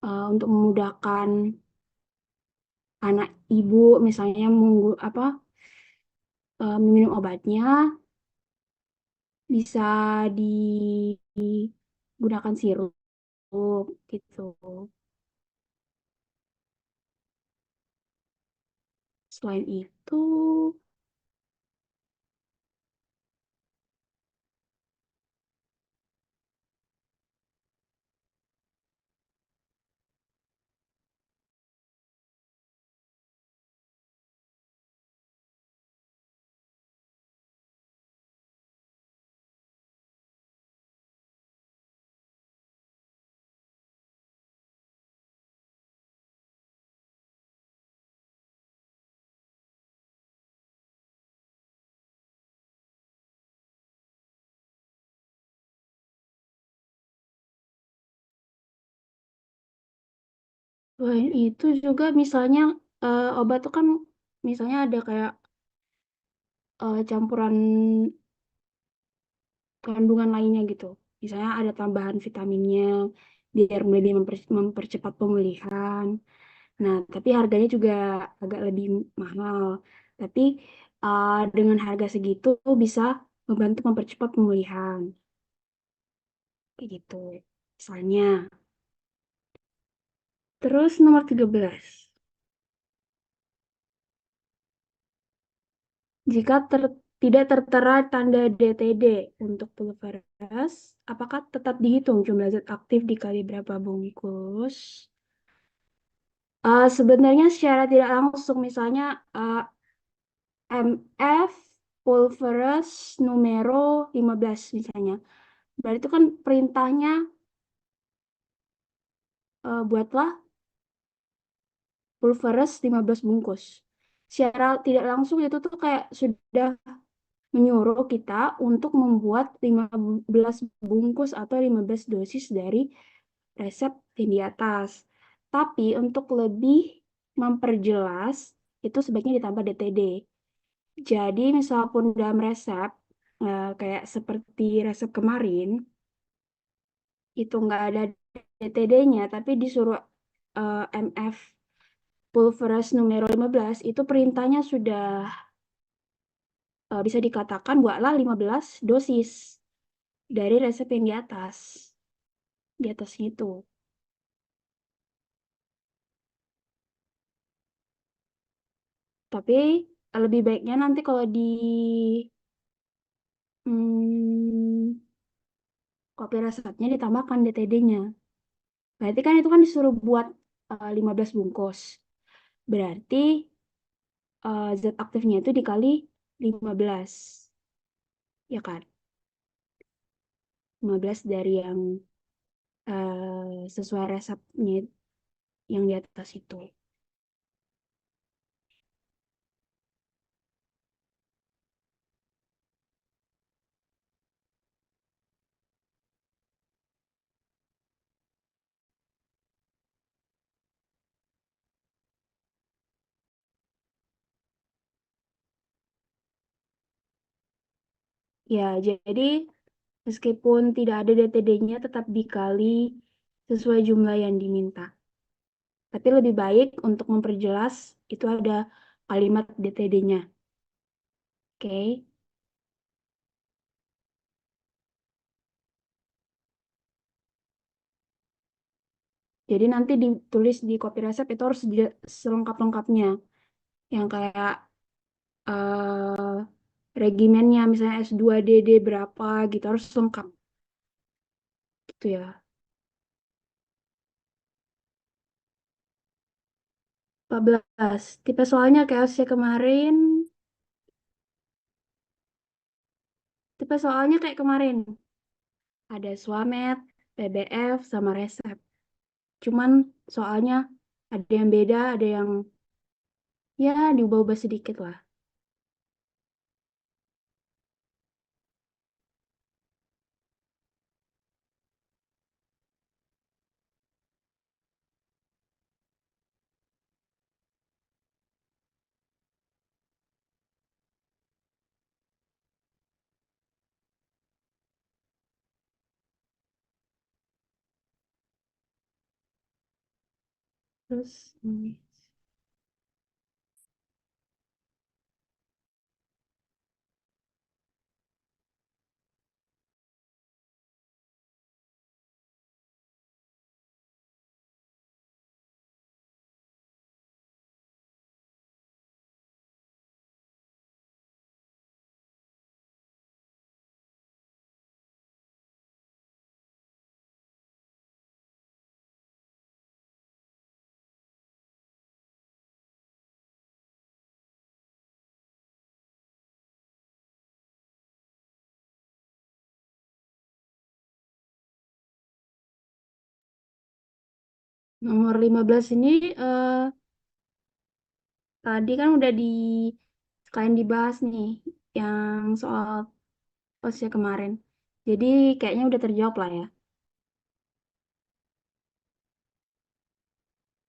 untuk memudahkan anak ibu misalnya meminum obatnya bisa digunakan sirup gitu. Selain itu, selain itu juga misalnya obat tuh kan misalnya ada kayak campuran kandungan lainnya gitu. Misalnya ada tambahan vitaminnya biar lebih mempercepat pemulihan. Nah, tapi harganya juga agak lebih mahal. Tapi dengan harga segitu bisa membantu mempercepat pemulihan. Kayak gitu. Misalnya. Terus nomor 13. Jika tidak tertera tanda DTD untuk pulveras, apakah tetap dihitung jumlah zat aktif dikali berapa bungkus? Sebenarnya secara tidak langsung, misalnya MF pulveras numero 15 misalnya. Berarti itu kan perintahnya buatlah pulveras 15 bungkus. Secara tidak langsung itu tuh kayak sudah menyuruh kita untuk membuat 15 bungkus atau 15 dosis dari resep yang di atas. Tapi untuk lebih memperjelas, itu sebaiknya ditambah DTD. Jadi misalpun dalam resep, kayak seperti resep kemarin, itu nggak ada DTD-nya, tapi disuruh MF pulveras numero 15, itu perintahnya sudah bisa dikatakan buatlah 15 dosis dari resep yang di atasnya itu. Tapi lebih baiknya nanti kalau di hmm, kopi resepnya ditambahkan DTD-nya. Berarti kan itu kan disuruh buat 15 bungkus. Berarti zat aktifnya itu dikali 15. Ya kan? 15 dari yang sesuai resepnya yang di atas itu. Ya, jadi meskipun tidak ada DTD-nya tetap dikali sesuai jumlah yang diminta. Tapi lebih baik untuk memperjelas itu ada kalimat DTD-nya. Oke. Jadi nanti ditulis di copy resep itu harus selengkap-lengkapnya. Yang kayak eh regimennya misalnya S2DD berapa gitu harus lengkap gitu ya. 14. Tipe soalnya kayak kemarin. Tipe soalnya kayak kemarin. Ada Swamed, PBF, sama resep. Cuman soalnya ada yang beda, ada yang ya diubah-ubah sedikit lah. Terus nomor 15 ini tadi kan udah sekalian dibahas nih yang soal posnya kemarin. Jadi kayaknya udah terjawab lah ya.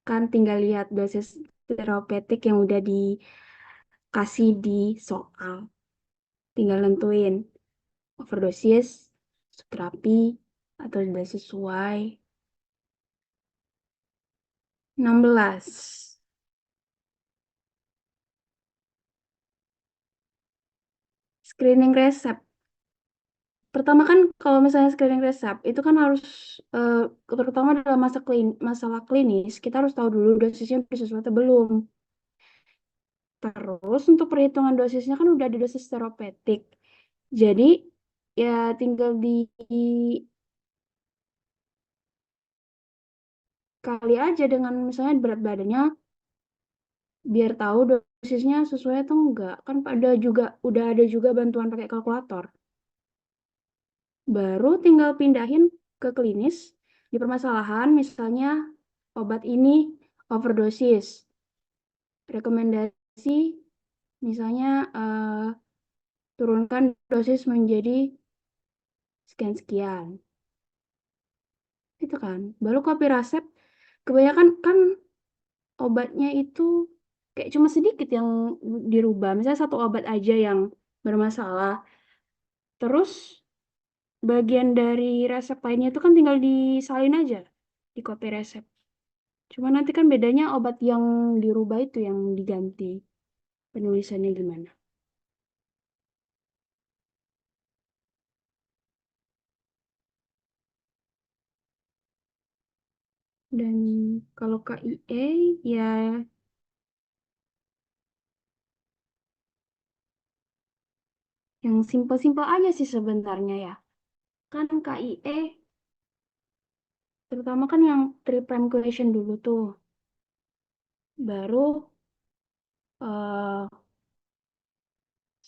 Kan tinggal lihat dosis terapeutik yang udah dikasih di soal. Tinggal nentuin overdosis, terapi, atau sudah sesuai. 16. Screening resep. Pertama kan kalau misalnya screening resep itu kan harus terutama dalam masalah klinis kita harus tahu dulu dosisnya udah sesuai atau belum. Terus untuk perhitungan dosisnya kan udah ada dosis terapeutik. Jadi ya tinggal dikali aja dengan misalnya berat badannya biar tahu dosisnya sesuai atau enggak. Kan udah ada juga bantuan pakai kalkulator. Baru tinggal pindahin ke klinis di permasalahan misalnya obat ini overdosis. Rekomendasi misalnya turunkan dosis menjadi sekian-sekian. Itu kan. Baru copy resep. Kebanyakan kan obatnya itu kayak cuma sedikit yang dirubah. Misalnya satu obat aja yang bermasalah. Terus bagian dari resep lainnya itu kan tinggal disalin aja di copy resep. Cuma nanti kan bedanya obat yang dirubah itu yang diganti. Penulisannya gimana. Dan kalau KIE ya yang simpel-simpel aja sih sebenarnya ya. Kan KIE terutama kan yang three prime question dulu tuh. Baru eh,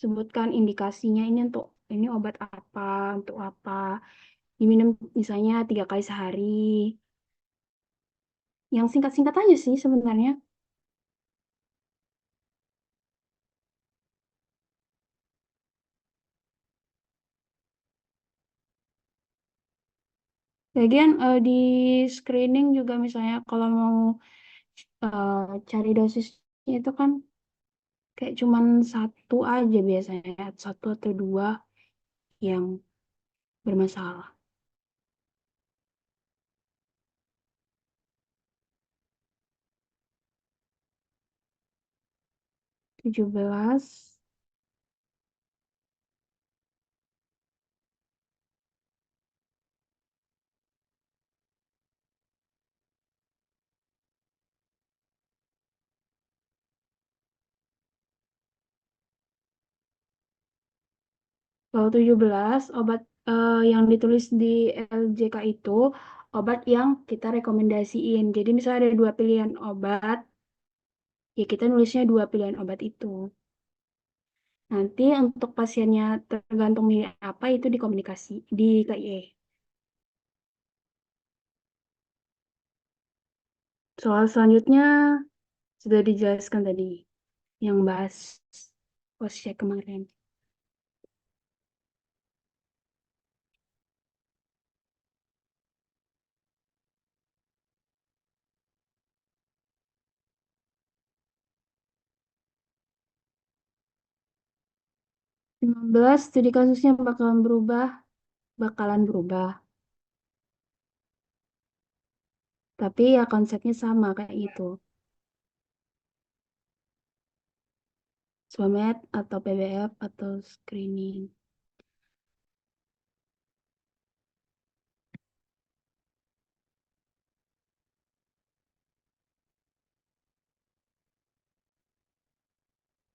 sebutkan indikasinya ini obat apa, untuk apa. Diminum misalnya 3 kali sehari. Yang singkat-singkat aja sih sebenarnya. Lagian di screening juga misalnya kalau mau cari dosisnya itu kan kayak cuman satu aja biasanya, satu atau dua yang bermasalah. 17. Kalau 17 obat yang ditulis di LJK itu obat yang kita rekomendasiin. Jadi misalnya ada 2 pilihan obat, ya kita nulisnya 2 pilihan obat itu. Nanti untuk pasiennya tergantung milih apa itu dikomunikasi di KIE. Soal selanjutnya sudah dijelaskan tadi yang bahas post kemarin. 15 studi kasusnya bakalan berubah. Tapi ya konsepnya sama kayak gitu. Swamed atau PBF atau screening.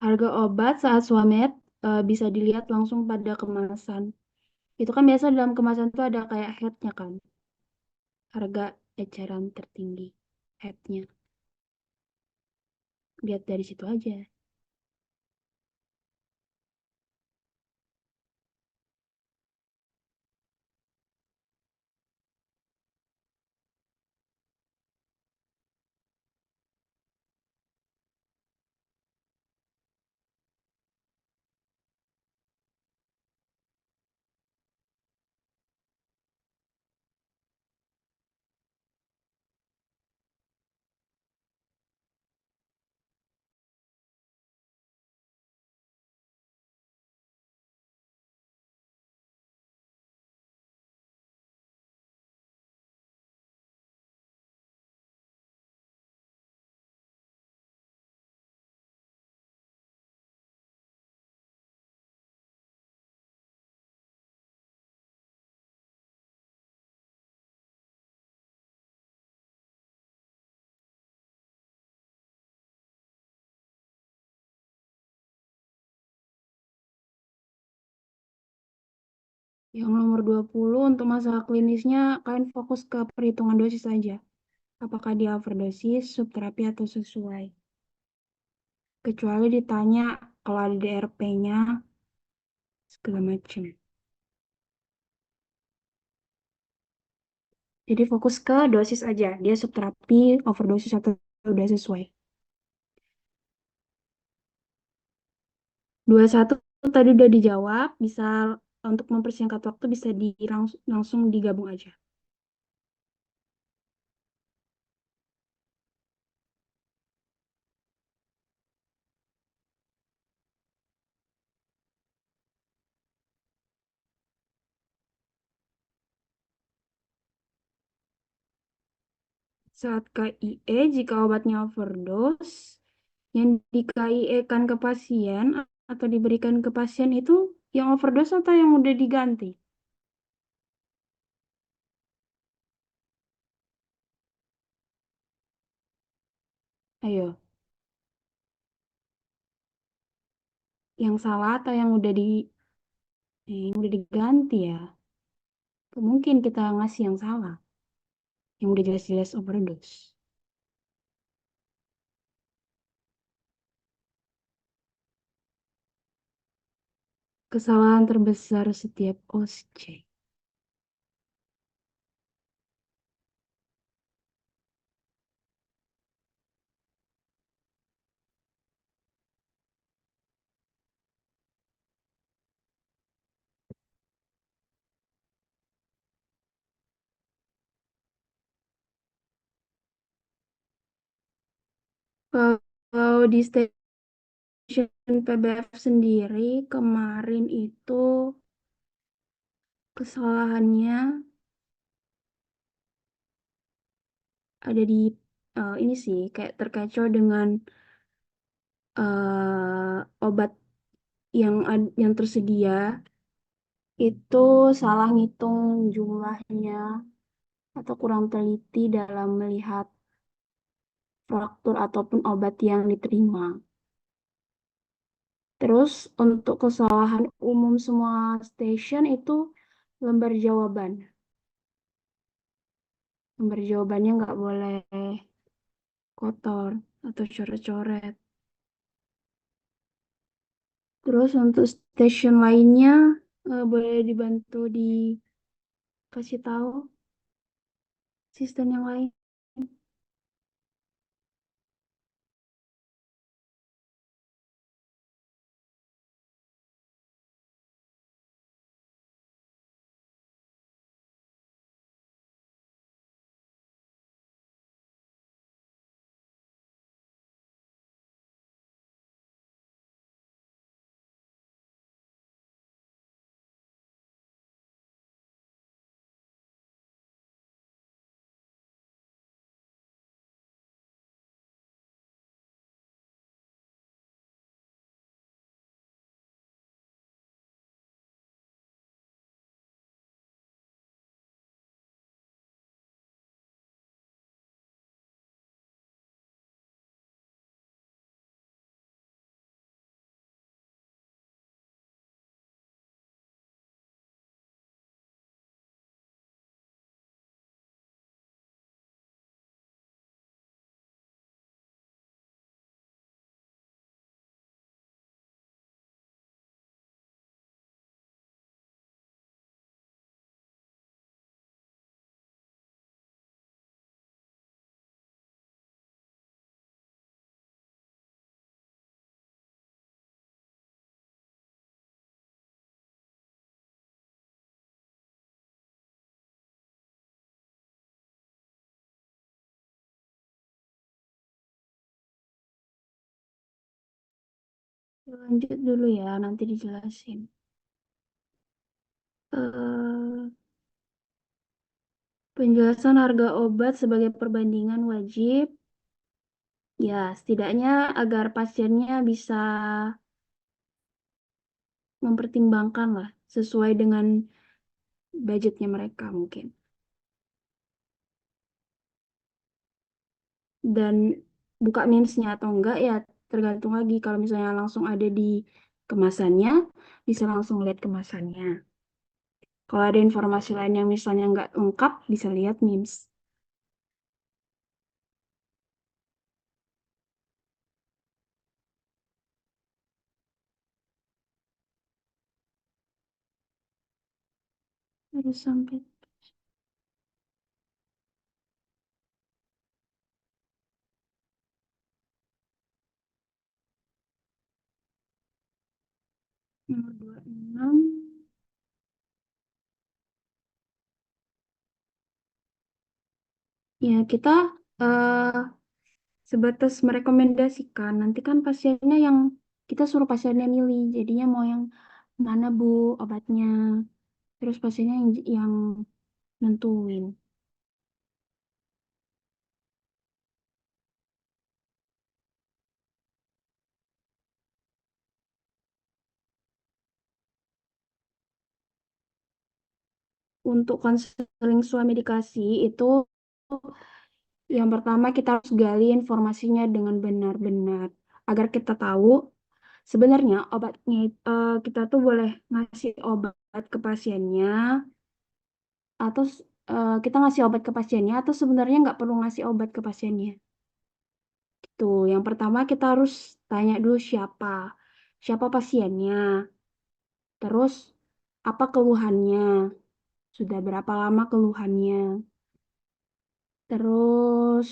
Harga obat saat Swamed bisa dilihat langsung pada kemasan. Itu kan biasa dalam kemasan tuh ada kayak headnya kan. Harga eceran tertinggi headnya. Lihat dari situ aja. Yang nomor 20 untuk masalah klinisnya kalian fokus ke perhitungan dosis saja. Apakah dia overdosis, subterapi atau sesuai. Kecuali ditanya kalau ada DRP-nya segala macam. Jadi fokus ke dosis aja. Dia subterapi, overdosis atau udah sesuai. 21 tadi udah dijawab, bisa untuk mempersingkat waktu bisa langsung digabung aja. Saat KIE, jika obatnya overdose, yang di KIE-kan ke pasien atau diberikan ke pasien itu yang overdose atau yang udah diganti? Ayo, yang salah atau yang udah diganti ya? Mungkin kita ngasih yang salah, yang udah jelas-jelas overdose. Kesalahan terbesar setiap OSCE. Kalau di stasiun PBF sendiri kemarin itu kesalahannya ada di ini sih kayak terkecoh dengan obat yang tersedia itu salah ngitung jumlahnya atau kurang teliti dalam melihat fraktur ataupun obat yang diterima. Terus untuk kesalahan umum semua stasiun itu lembar jawaban. Lembar jawabannya nggak boleh kotor atau coret-coret. Terus untuk stasiun lainnya boleh dibantu dikasih tahu sistem yang lain. Lanjut dulu ya, nanti dijelasin. Eh, Penjelasan harga obat sebagai perbandingan wajib. Ya, setidaknya agar pasiennya bisa mempertimbangkan lah sesuai dengan budgetnya mereka mungkin. Dan buka minusnya atau enggak ya tergantung lagi. Kalau misalnya langsung ada di kemasannya, bisa langsung lihat kemasannya. Kalau ada informasi lain yang misalnya nggak lengkap, bisa lihat NIMS. Harus sampai nomor 26. Ya, kita eh, sebatas merekomendasikan. Nanti kan pasiennya yang kita suruh pasiennya milih. Jadinya mau yang mana Bu obatnya. Terus pasiennya yang nentuin. Untuk konseling suami medikasi itu yang pertama kita harus gali informasinya dengan benar-benar agar kita tahu sebenarnya obatnya kita tuh boleh ngasih obat ke pasiennya atau kita ngasih obat ke pasiennya atau sebenarnya nggak perlu ngasih obat ke pasiennya. Tuh, yang pertama kita harus tanya dulu siapa pasiennya, terus apa keluhannya, sudah berapa lama keluhannya, terus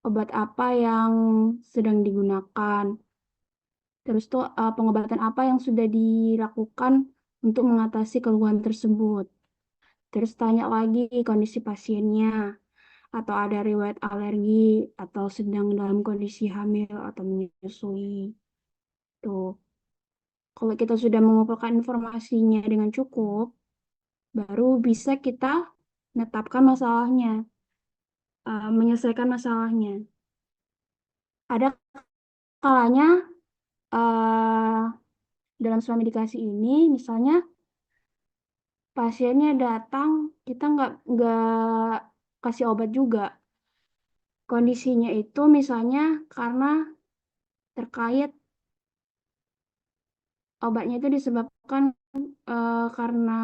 obat apa yang sedang digunakan, terus tuh pengobatan apa yang sudah dilakukan untuk mengatasi keluhan tersebut. Terus tanya lagi kondisi pasiennya, atau ada riwayat alergi, atau sedang dalam kondisi hamil atau menyusui. Tuh, kalau kita sudah mengumpulkan informasinya dengan cukup, baru bisa kita menetapkan masalahnya, menyelesaikan masalahnya. Ada kalanya eh, dalam suami dikasih ini, misalnya pasiennya datang, kita nggak kasih obat juga. Kondisinya itu misalnya karena terkait obatnya itu disebabkan karena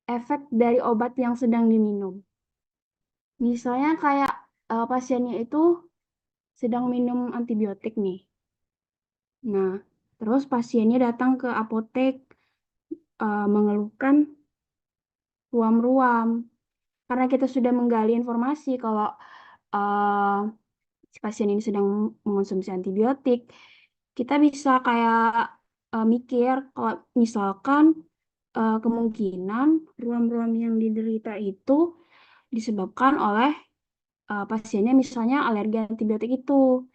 efek dari obat yang sedang diminum. Misalnya kayak pasiennya itu sedang minum antibiotik nih. Nah, terus pasiennya datang ke apotek mengeluhkan ruam-ruam. Karena kita sudah menggali informasi kalau eh, si pasien ini sedang mengonsumsi antibiotik, kita bisa kayak mikir kalau misalkan kemungkinan ruam-ruam yang diderita itu disebabkan oleh pasiennya misalnya alergi antibiotik itu.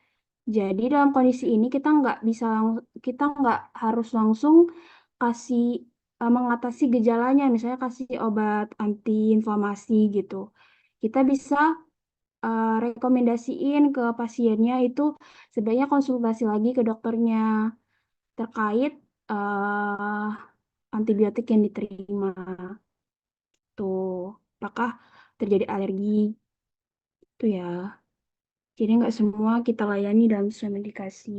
Jadi dalam kondisi ini kita nggak harus langsung kasih mengatasi gejalanya, misalnya kasih obat anti inflamasi gitu. Kita bisa rekomendasiin ke pasiennya itu sebaiknya konsultasi lagi ke dokternya terkait antibiotik yang diterima. Tuh, apakah terjadi alergi itu ya. Jadi nggak semua kita layani dalam sesuai medikasi.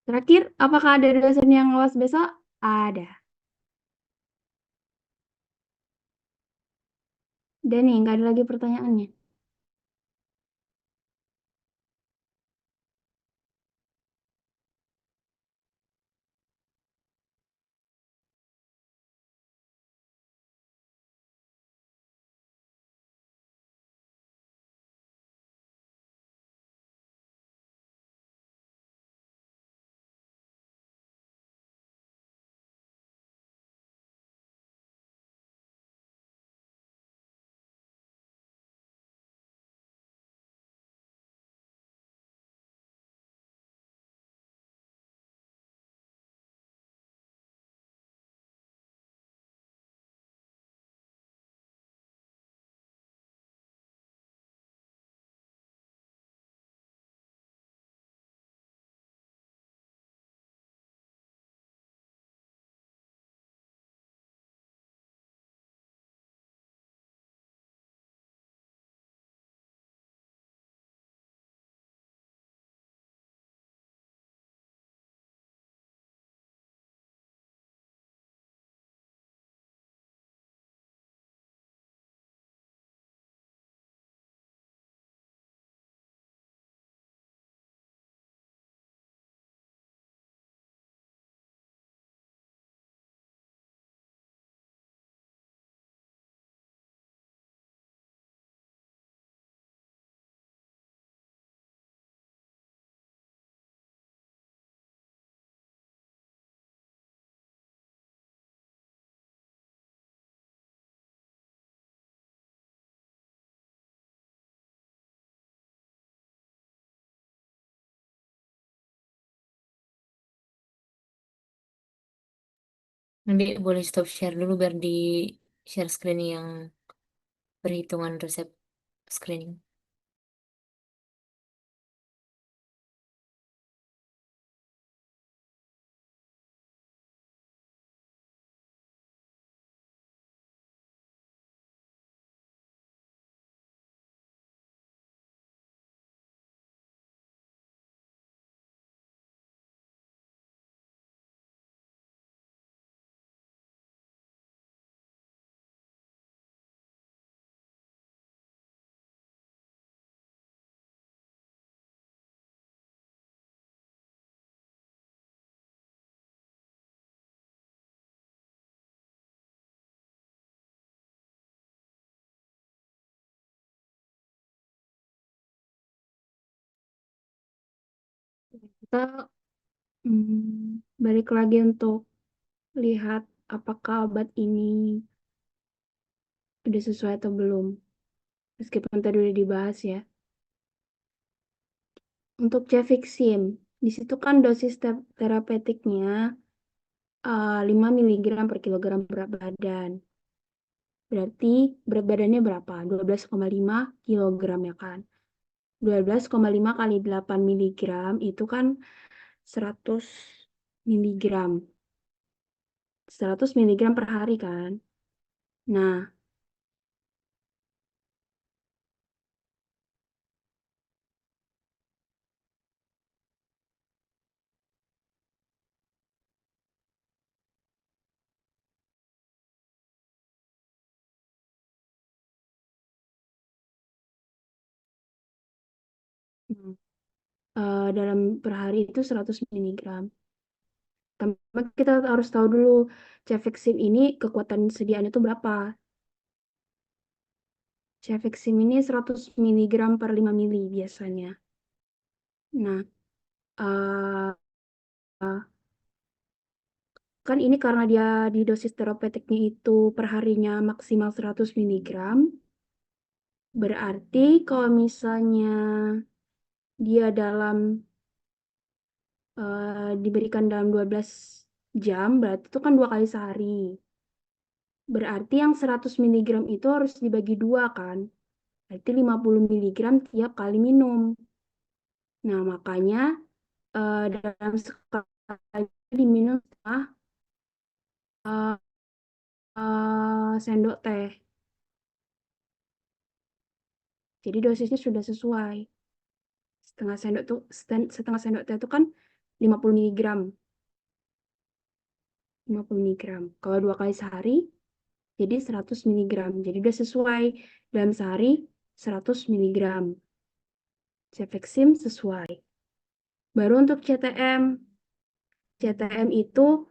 Terakhir, apakah ada dosen yang awas besok? Ada. Dan nih, nggak ada lagi pertanyaannya. Nanti boleh stop share dulu biar di share screen yang perhitungan resep screening. Kita balik lagi untuk lihat apakah obat ini udah sesuai atau belum. Meskipun tadi udah dibahas ya. Untuk Cefixim, di situ kan dosis terapeutiknya 5 mg per kilogram berat badan. Berarti berat badannya berapa? 12,5 kilogram ya kan? 12,5 kali 8 miligram itu kan 100 miligram. 100 miligram per hari kan? Nah, dalam per hari itu 100 miligram. Tapi kita harus tahu dulu Cefixim ini kekuatan sediaan itu berapa. Cefixim ini 100 miligram per 5 mili biasanya. Nah, kan ini karena dia di dosis terapeutiknya itu per harinya maksimal 100 miligram. Berarti kalau misalnya dia diberikan dalam 12 jam, berarti itu kan 2 kali sehari. Berarti yang 100 miligram itu harus dibagi 2 kan. Berarti 50 miligram tiap kali minum. Nah, makanya dalam sekali diminum setengah sendok teh. Jadi dosisnya sudah sesuai. Setengah sendok teh itu kan 50 miligram. 50 miligram. Kalau 2 kali sehari, jadi 100 miligram. Jadi udah sesuai. Dalam sehari 100 miligram. Cefixim sesuai. Baru untuk CTM. CTM itu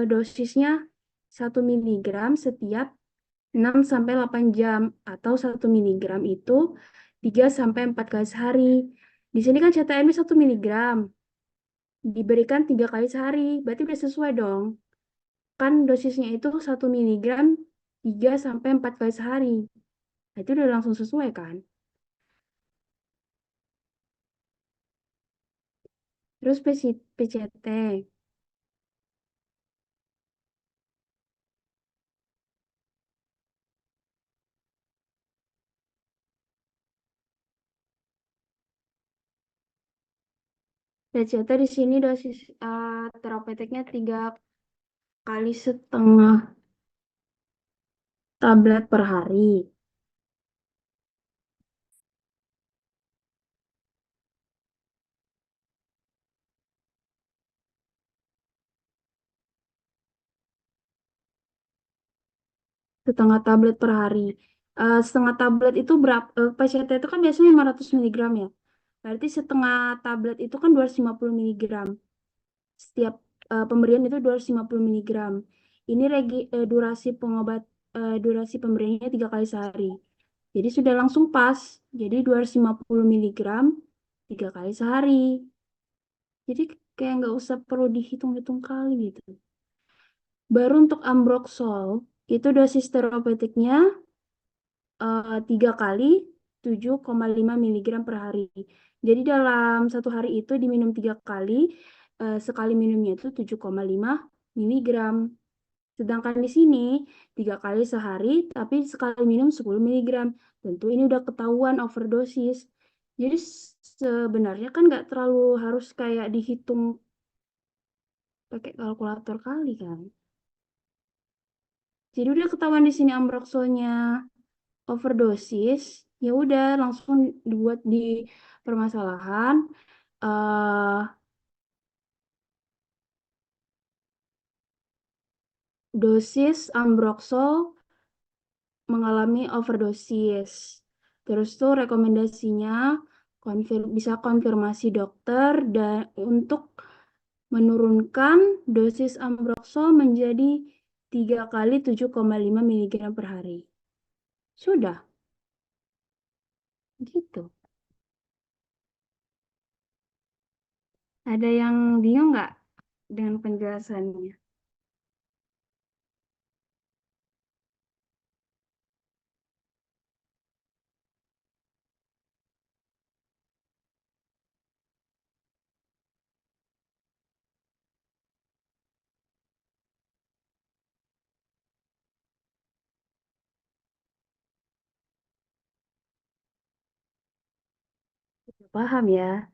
dosisnya 1 miligram setiap 6-8 jam. Atau 1 miligram itu 3-4 kali sehari. Di sini kan CTM 1 miligram. Diberikan 3 kali sehari. Berarti udah sesuai dong. Kan dosisnya itu 1 miligram 3-4 kali sehari. Nah, itu udah langsung sesuai kan. Terus PCT. PCT di sini dosis terapeutiknya 3,5 kali tablet per hari. Setengah tablet per hari. Setengah tablet itu berapa? PCT itu kan biasanya 500 miligram ya. Berarti setengah tablet itu kan 250 miligram. Setiap pemberian itu 250 miligram. Ini durasi pemberiannya 3 kali sehari. Jadi sudah langsung pas. Jadi 250 miligram 3 kali sehari. Jadi kayak nggak usah perlu dihitung-hitung kali gitu. Baru untuk Ambroxol, itu dosis terapeutiknya 3 kali 7,5 miligram per hari. Jadi dalam satu hari itu diminum 3 kali, sekali minumnya itu 7,5 miligram. Sedangkan di sini 3 kali sehari, tapi sekali minum 10 miligram. Tentu ini udah ketahuan overdosis. Jadi sebenarnya kan nggak terlalu harus kayak dihitung pakai kalkulator kali kan. Jadi udah ketahuan di sini ambroxolnya overdosis, ya udah langsung dibuat di permasalahan. eh Dosis ambroxol mengalami overdosis. Terus tuh rekomendasinya bisa konfirmasi dokter dan untuk menurunkan dosis ambroxol menjadi 3 kali 7,5 miligram per hari. Sudah, gitu. Ada yang bingung nggak dengan penjelasannya? Paham ya?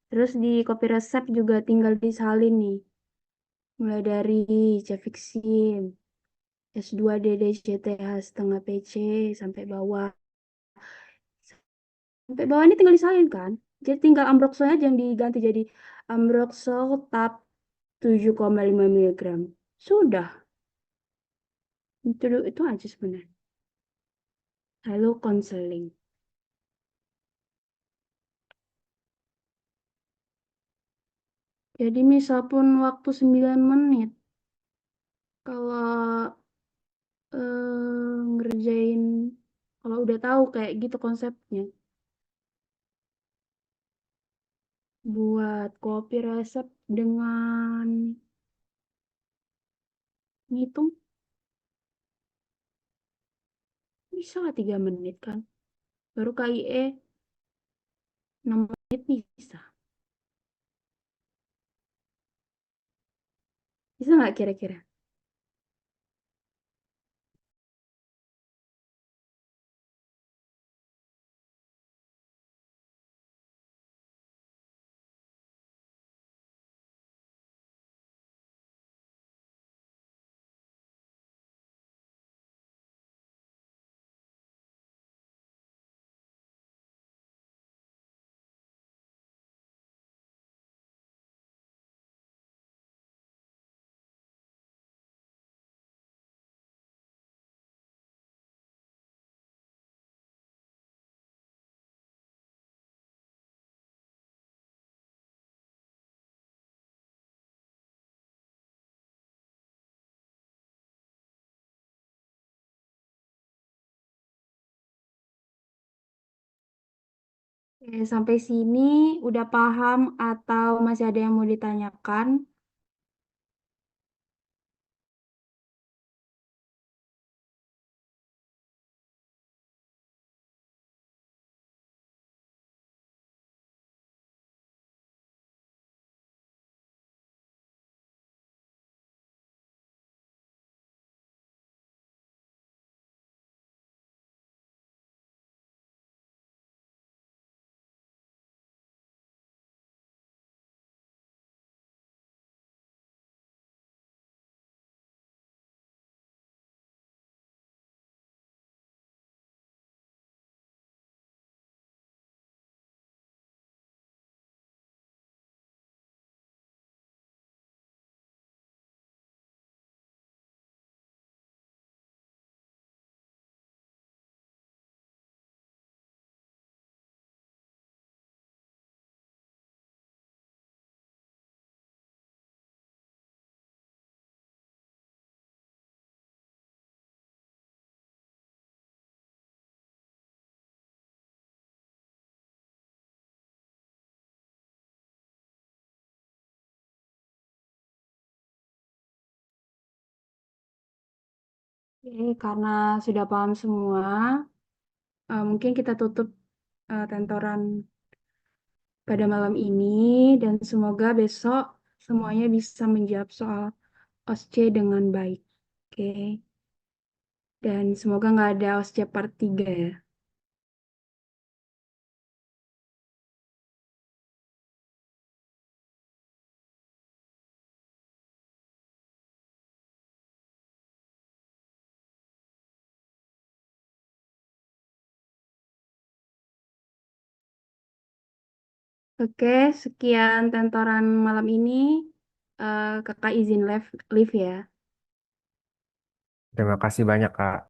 Terus di kopi resep juga tinggal disalin nih. Mulai dari Cefixim, S2DDCTH setengah PC sampai bawah. Sampai bawah ini tinggal disalin kan? Jadi tinggal ambroxolnya aja yang diganti jadi ambroxol tab 7,5 miligram. Sudah, itu aja sebenarnya. Lalu konseling. Jadi misal pun waktu 9 menit, kalau ngerjain, kalau udah tahu kayak gitu konsepnya, buat kopi resep dengan ngitung, bisa lah 3 menit kan. Baru KIE 6 menit bisa. Bisa nggak kira-kira? Oke, sampai sini udah paham atau masih ada yang mau ditanyakan? Oke, karena sudah paham semua, mungkin kita tutup tentoran pada malam ini dan semoga besok semuanya bisa menjawab soal OSC dengan baik. Oke. Dan semoga nggak ada OSC part 3 ya. Oke, sekian tentoran malam ini. Kakak izin live ya. Terima kasih banyak, Kak.